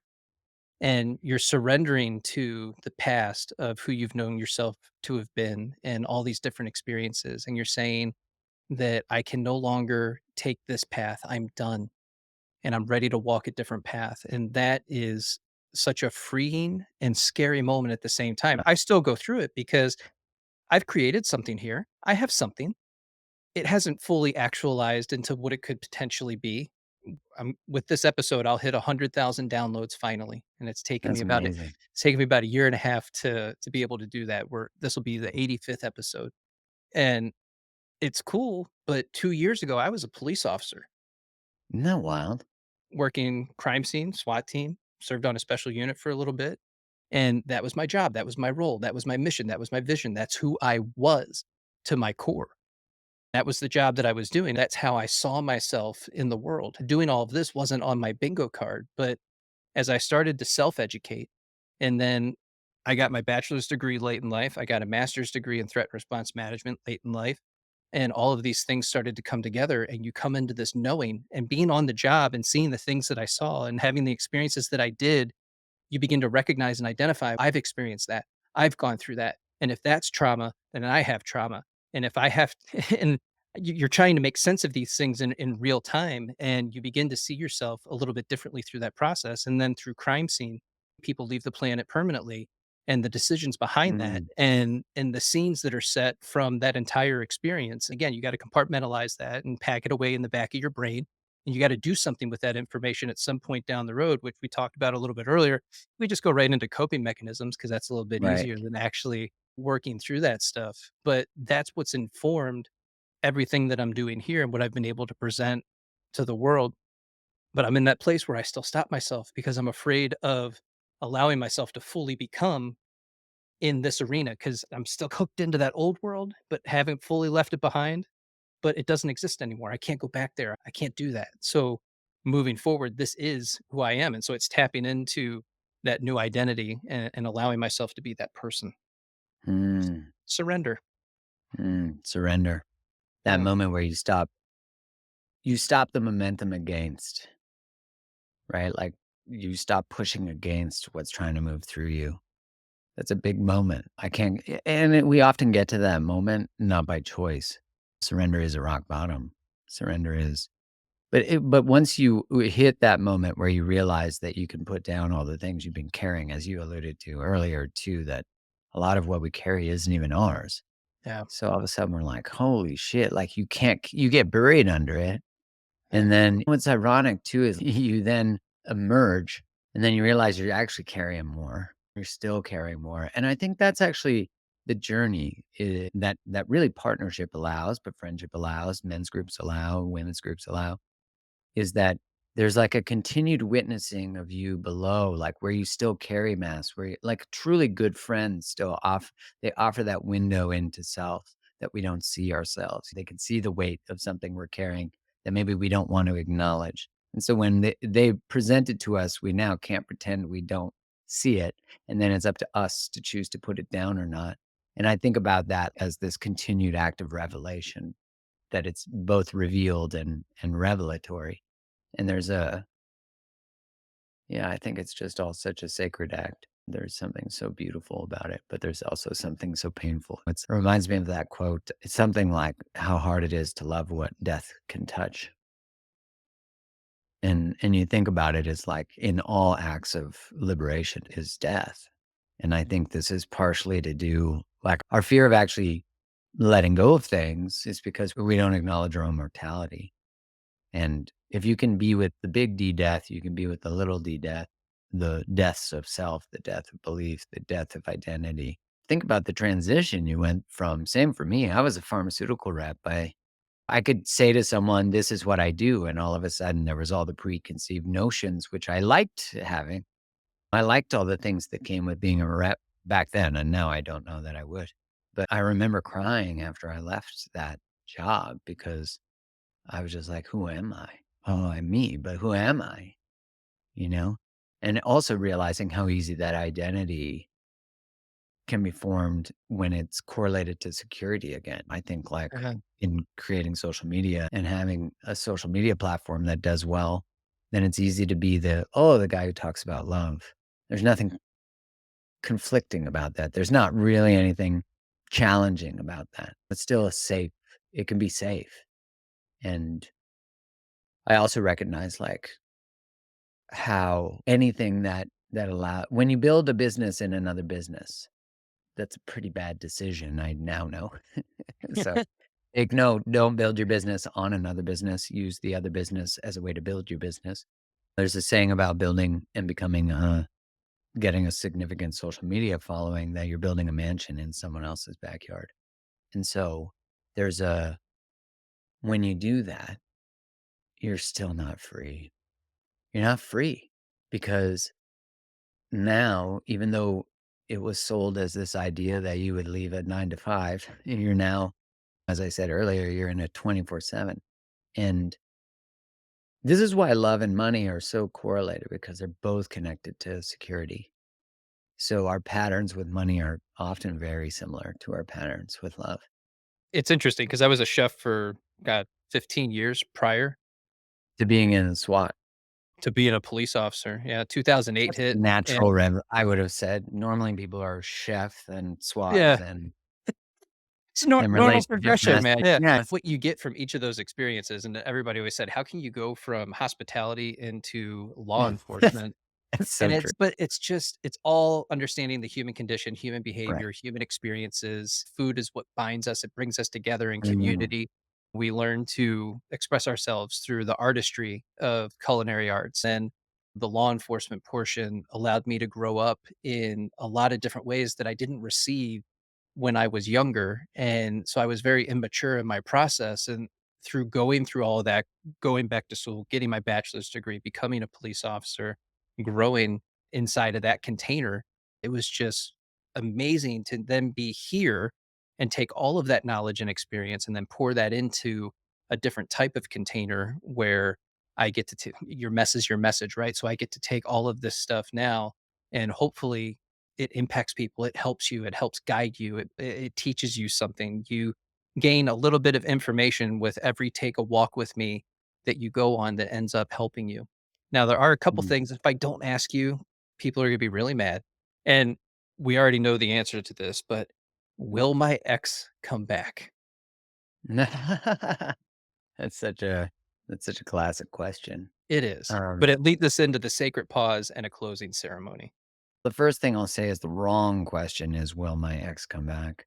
and you're surrendering to the past of who you've known yourself to have been and all these different experiences. And you're saying that I can no longer take this path. I'm done and I'm ready to walk a different path. And that is such a freeing and scary moment at the same time. I still go through it because I've created something here. I have something. It hasn't fully actualized into what it could potentially be. With this episode, I'll hit 100,000 downloads finally, and That's amazing. it's taken me about a year and a half to be able to do that. Where this will be the 85th episode, and it's cool. But 2 years ago, I was a police officer Isn't that wild? working crime scene, SWAT team, served on a special unit for a little bit. And that was my job. That was my role. That was my mission. That was my vision. That's who I was to my core. That was the job that I was doing. That's how I saw myself in the world. Doing all of this wasn't on my bingo card, but as I started to self-educate, and then I got my bachelor's degree late in life, I got a master's degree in threat response management late in life, and all of these things started to come together, and you come into this knowing and being on the job and seeing the things that I saw and having the experiences that I did, you begin to recognize and identify, I've experienced that. I've gone through that. And if that's trauma, then I have trauma. And if I have, and you're trying to make sense of these things in real time, and you begin to see yourself a little bit differently through that process. And then through crime scene, people leave the planet permanently, and the decisions behind that Mm, and the scenes that are set from that entire experience. Again, you got to compartmentalize that and pack it away in the back of your brain, and you got to do something with that information at some point down the road, which we talked about a little bit earlier. We just go right into coping mechanisms because that's a little bit right. easier than actually working through that stuff. But that's what's informed everything that I'm doing here and what I've been able to present to the world. But I'm in that place where I still stop myself because I'm afraid of allowing myself to fully become in this arena because I'm still hooked into that old world, but haven't fully left it behind. But it doesn't exist anymore. I can't go back there. I can't do that. So moving forward, this is who I am. And so it's tapping into that new identity and allowing myself to be that person. Mm, Surrender. surrender. That Yeah. moment where you stop the momentum against, right? Like you stop pushing against what's trying to move through you. That's a big moment. I can't, we often get to that moment not by choice. Surrender is a rock bottom. Surrender is, but once you hit that moment where you realize that you can put down all the things you've been carrying, as you alluded to earlier, too, that a lot of what we carry isn't even ours. Yeah. So all of a sudden we're like, holy shit, like you can't, you get buried under it. Yeah. And then what's ironic too is you then emerge and then you realize you're actually carrying more. You're still carrying more. And I think that's actually the journey that really partnership allows, but friendship allows, men's groups allow, women's groups allow, is that there's like a continued witnessing of you below, like where you still carry mass, where you, like truly good friends still they offer that window into self that we don't see ourselves. They can see the weight of something we're carrying that maybe we don't want to acknowledge. And so when they present it to us, we now can't pretend we don't see it. And then it's up to us to choose to put it down or not. And I think about that as this continued act of revelation, that it's both revealed and revelatory. And there's a yeah, I think it's just all such a sacred act. There's something so beautiful about it, but there's also something so painful. It reminds me of that quote. It's something like how hard it is to love what death can touch. And you think about it as like in all acts of liberation is death. And I think this is partially to do like our fear of actually letting go of things is because we don't acknowledge our own mortality. And if you can be with the big D death, you can be with the little d death, the deaths of self, the death of belief, the death of identity. Think about the transition you went from. Same for me. I was a pharmaceutical rep. I could say to someone, this is what I do. And all of a sudden, there was all the preconceived notions, which I liked having. I liked all the things that came with being a rep back then. And now I don't know that I would. But I remember crying after I left that job because I was just like, "Who am I? Oh, I'm me, but who am I?" You know? And also realizing how easy that identity can be formed when it's correlated to security again. I think, like, Uh-huh. in creating social media and having a social media platform that does well, then it's easy to be the guy who talks about love. There's nothing conflicting about that. There's not really anything challenging about that. It's still a safe it can be safe. And I also recognize, like, how anything that allow when you build a business in another business, that's a pretty bad decision, I now know. So, like, no, don't build your business on another business, use the other business as a way to build your business. There's a saying about building and becoming, getting a significant social media following that you're building a mansion in someone else's backyard. And so, there's a when you do that, you're still not free. You're not free because now, even though it was sold as this idea that you would leave at 9 to 5, you're now, as I said earlier, you're in a 24/7. And this is why love and money are so correlated because they're both connected to security. So our patterns with money are often very similar to our patterns with love. It's interesting because I was a chef for, God, 15 years prior To being in a SWAT, to being a police officer. Yeah, 2008 that's hit, the natural and I would have said. Normally people are chef, then SWAT, yeah. It's then normal relationship progression, man. master. Yeah. Yes, What you get from each of those experiences, and everybody always said, "How can you go from hospitality into law enforcement?" that's And so true. it's just it's all understanding the human condition, human Right. behavior, human experiences. Food is what binds us, it brings us together in Mm. community. We learn to express ourselves through the artistry of culinary arts, and the law enforcement portion allowed me to grow up in a lot of different ways that I didn't receive when I was younger, and so I was very immature in my process, and through going through all of that, going back to school, getting my bachelor's degree, becoming a police officer, growing inside of that container, it was just amazing to then be here and take all of that knowledge and experience and then pour that into a different type of container where I get to your message, right? So I get to take all of this stuff now and hopefully it impacts people. It helps you. It helps guide you. It teaches you something. You gain a little bit of information with every take a walk with me that you go on that ends up helping you. Now, there are a couple Mm. things, if I don't ask you, people are gonna be really mad, and we already know the answer to this, but will my ex come back? That's such a that's such a classic question. It is, Um, but it leads us into the sacred pause and a closing ceremony. the first thing I'll say is the wrong question is, will my ex come back?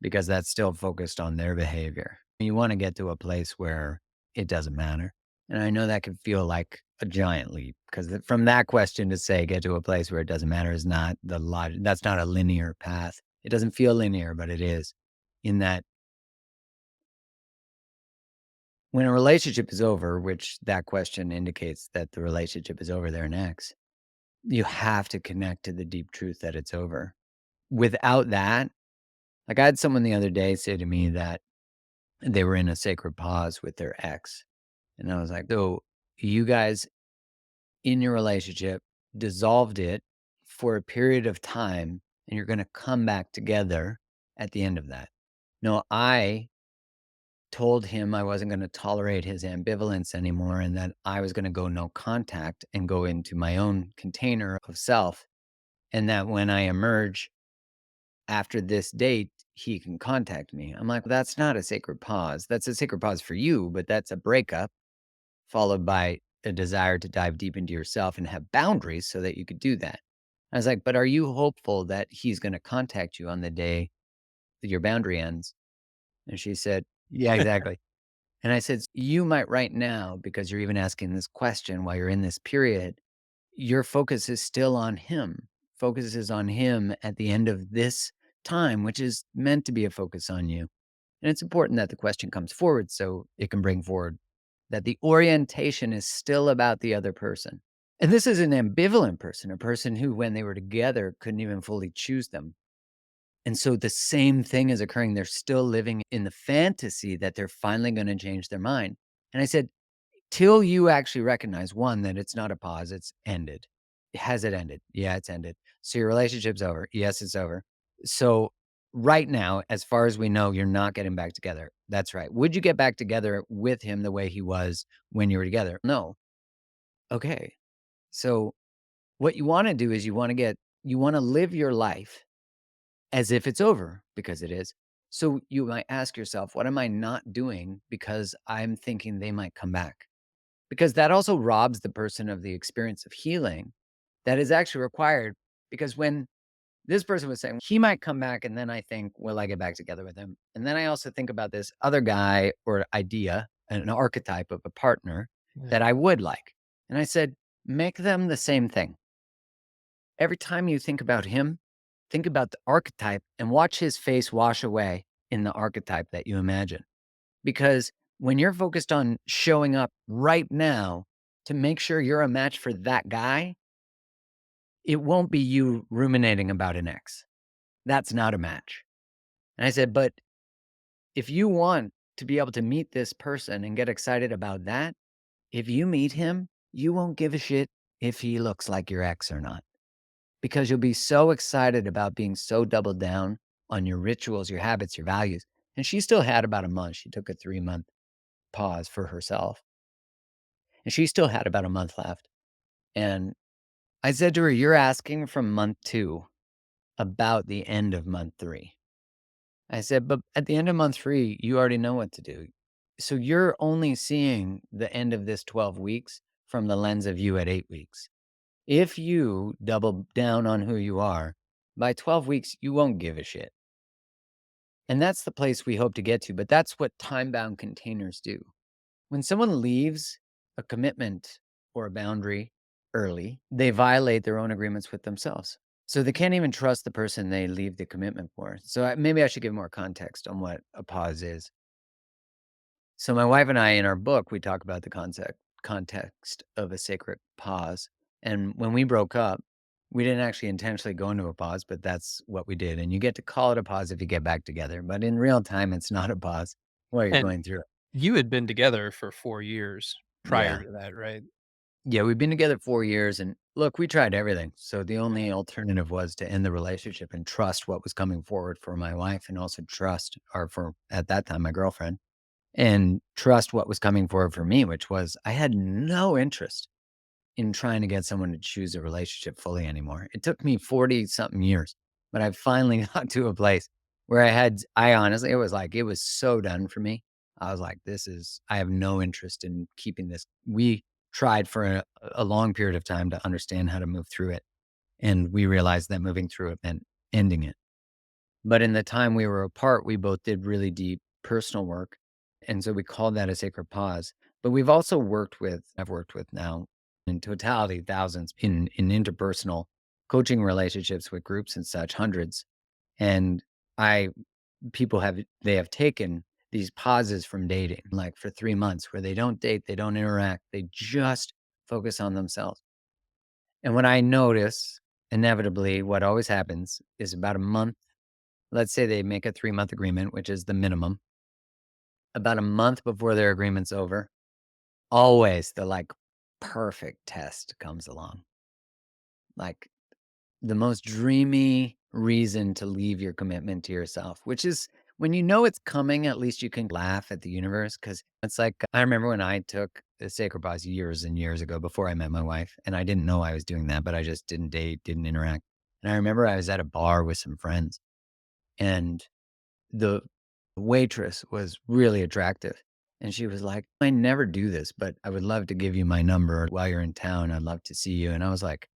Because that's still focused on their behavior. You want to get to a place where it doesn't matter. And I know that can feel like a giant leap because from that question to say get to a place where it doesn't matter is not the logic. That's not a linear path. It doesn't feel linear, but it is. In that when a relationship is over, which that question indicates that the relationship is over there next, you have to connect to the deep truth that it's over. Without that, like I had someone the other day say to me that they were in a sacred pause with their ex. And I was like, so you guys in your relationship dissolved it for a period of time and you're going to come back together at the end of that. No, I told him I wasn't going to tolerate his ambivalence anymore and that I was going to go no contact and go into my own container of self. And that when I emerge after this date, he can contact me. I'm like, well, that's not a sacred pause. That's a sacred pause for you, but that's a breakup followed by a desire to dive deep into yourself and have boundaries so that you could do that. I was like, but are you hopeful that he's going to contact you on the day that your boundary ends? And she said, yeah, exactly. And I said, you might right now, because you're even asking this question while you're in this period, your focus is still on him. Focus is on him at the end of this time, which is meant to be a focus on you. And it's important that the question comes forward so it can bring forward that the orientation is still about the other person. And this is an ambivalent person, a person who, when they were together, couldn't even fully choose them. And so the same thing is occurring. They're still living in the fantasy that they're finally going to change their mind. And I said, till you actually recognize one, that it's not a pause, it's ended. Has it ended? Yeah, it's ended. So your relationship's over. Yes, it's over. So right now, as far as we know, you're not getting back together. That's right. Would you get back together with him the way he was when you were together? No. Okay. So What you wanna do is you wanna live your life as if it's over, because it is. So you might ask yourself, "What am I not doing because I'm thinking they might come back?" Because that also robs the person of the experience of healing that is actually required, because when this person was saying, he might come back, and then I think, will I get back together with him? And then I also think about this other guy or idea, an archetype of a partner Yeah. that I would like. And I said, make them the same thing. Every time you think about him, think about the archetype and watch his face wash away in the archetype that you imagine. Because when you're focused on showing up right now to make sure you're a match for that guy, it won't be you ruminating about an ex. That's not a match. And I said, but if you want to be able to meet this person and get excited about that, if you meet him, you won't give a shit if he looks like your ex or not, because you'll be so excited about being so doubled down on your rituals, your habits, your values. And she still had about a month. She took a 3-month pause for herself, and she still had about a month left. And I said to her, you're asking from month 2 about the end of month 3. I said, but at the end of month 3, you already know what to do. So you're only seeing the end of this 12 weeks from the lens of you at 8 weeks. If you double down on who you are, by 12 weeks, you won't give a shit. And that's the place we hope to get to. But that's what time bound containers do. When someone leaves a commitment or a boundary early, they violate their own agreements with themselves. So they can't even trust the person they leave the commitment for. So maybe I should give more context on what a pause is. So my wife and I, in our book, we talk about the context of a sacred pause. And when we broke up, we didn't actually intentionally go into a pause, but that's what we did. And you get to call it a pause if you get back together. But in real time, it's not a pause while you're And going through it. you had been together for 4 years prior Yeah. to that, right? Yeah, we've been together 4 years, and look, we tried everything. So the only alternative was to end the relationship and trust what was coming forward for my wife, and also trust, or for, at that time, my girlfriend, and trust what was coming forward for me, which was I had no interest in trying to get someone to choose a relationship fully anymore. It took me 40 something years, but I finally got to a place where I honestly, it was like, it was so done for me. I was like, I have no interest in keeping this. We tried for a long period of time to understand how to move through it. And we realized that moving through it meant ending it. But in the time we were apart, we both did really deep personal work. And so we called that a sacred pause. But I've worked with now in totality, thousands in interpersonal coaching relationships with groups and such, hundreds. And I, they have taken these pauses from dating, like for 3 months, where they don't date, they don't interact, they just focus on themselves. And what I notice, inevitably, what always happens is about a month. Let's say they make a 3-month agreement, which is the minimum. About a month before their agreement's over, always the, like, perfect test comes along. Like, the most dreamy reason to leave your commitment to yourself, which is when you know it's coming, at least you can laugh at the universe, because it's like, I remember when I took the sacred pause years and years ago before I met my wife, and I didn't know I was doing that, but I just didn't date, didn't interact. And I remember I was at a bar with some friends, and the waitress was really attractive, and she was like, "I never do this, but I would love to give you my number while you're in town. I'd love to see you." And I was like,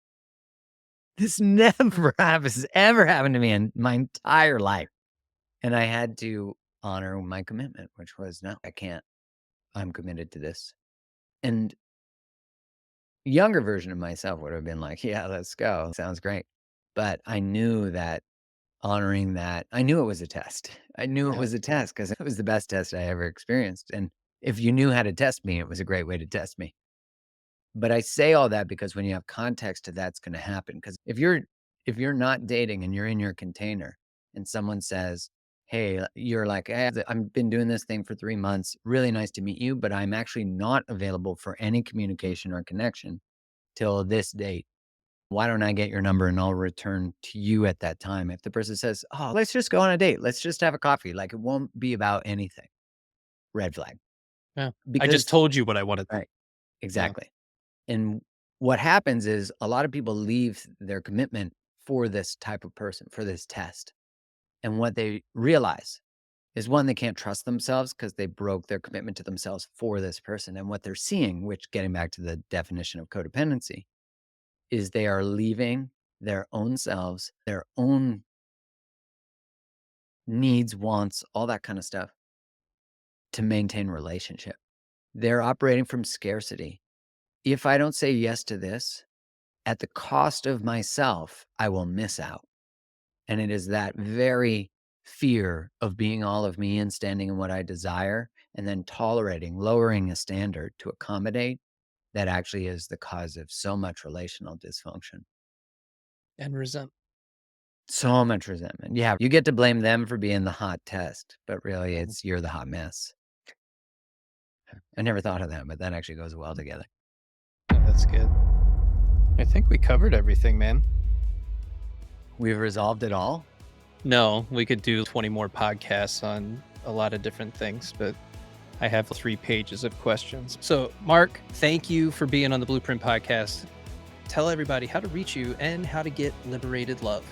"This never has ever happened to me in my entire life." And I had to honor my commitment, which was, "No, I can't. I'm committed to this." And younger version of myself would have been like, "Yeah, let's go. Sounds great." But I knew that honoring that, I knew it was a test. I knew it Yeah. was a test because it was the best test I ever experienced, and if you knew how to test me, it was a great way to test me. But I say all that because when you have context to that's gonna happen. Because if you're not dating and you're in your container and someone says, "Hey," you're like, "Hey, I've been doing this thing for 3 months. Really nice to meet you, but I'm actually not available for any communication or connection till this date. Why don't I get your number and I'll return to you at that time?" If the person says, "Oh, let's just go on a date. Let's just have a coffee." Like, it won't be about anything. Red flag. Yeah. I just Because told you what I wanted. right, Yeah. exactly. And what happens is a lot of people leave their commitment for this type of person, for this test. And what they realize is one, they can't trust themselves because they broke their commitment to themselves for this person. And what they're seeing, which getting back to the definition of codependency, is they are leaving their own selves, their own needs, wants, all that kind of stuff to maintain relationship. They're operating from scarcity. If I don't say yes to this, at the cost of myself, I will miss out. And it is that very fear of being all of me and standing in what I desire and then tolerating, lowering a standard to accommodate that actually is the cause of so much relational dysfunction. And resent. So much resentment. Yeah, you get to blame them for being the hot test, but really Mhm. it's you're the hot mess. I never thought of that, but that actually goes well together. Yeah, that's good. I think we covered everything, man. We've resolved it all. No, we could do 20 more podcasts on a lot of different things, but I have 3 pages of questions. So, Mark, thank you for being on the Blueprint Podcast. Tell everybody how to reach you and how to get Liberated Love.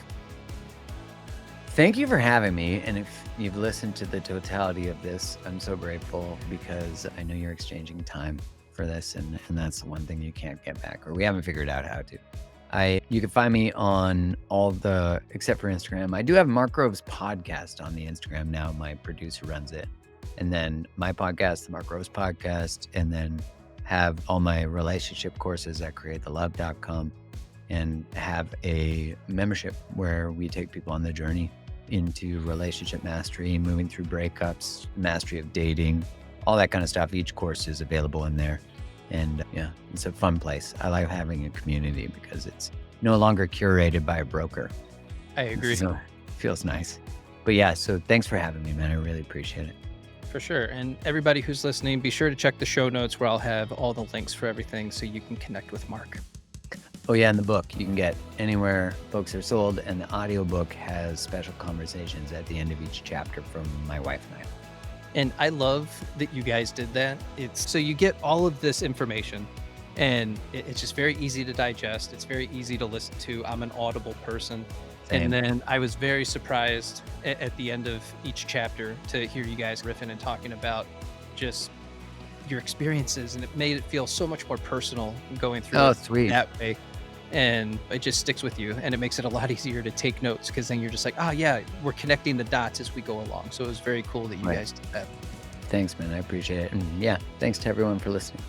Thank you for having me. And if you've listened to the totality of this, I'm so grateful because I know you're exchanging time for this. And that's the one thing you can't get back, or we haven't figured out how to. You can find me on all the, except for Instagram. I do have Mark Grove's podcast on the Instagram now. My producer runs it. And then my podcast, the Mark Groves podcast, and then have all my relationship courses at createthelove.com and have a membership where we take people on the journey into relationship mastery, moving through breakups, mastery of dating, all that kind of stuff. Each course is available in there. And yeah, it's a fun place. I like having a community because it's no longer curated by a broker. I agree. So it feels nice. But yeah, so thanks for having me, man. I really appreciate it. For sure. And everybody who's listening, be sure to check the show notes where I'll have all the links for everything so you can connect with Mark. Oh yeah, and the book you can get anywhere books are sold, and the audiobook has special conversations at the end of each chapter from my wife and I. And I love that you guys did that. It's so you get all of this information and it's just very easy to digest. It's very easy to listen to. I'm an Audible person. Same. And then I was very surprised at the end of each chapter to hear you guys riffing and talking about just your experiences. And it made it feel so much more personal going through Oh, it sweet. that way. And it just sticks with you and it makes it a lot easier to take notes because then you're just like, oh yeah, we're connecting the dots as we go along. So it was very cool that you Right. guys did that. Thanks, man. I appreciate it. And yeah, thanks to everyone for listening.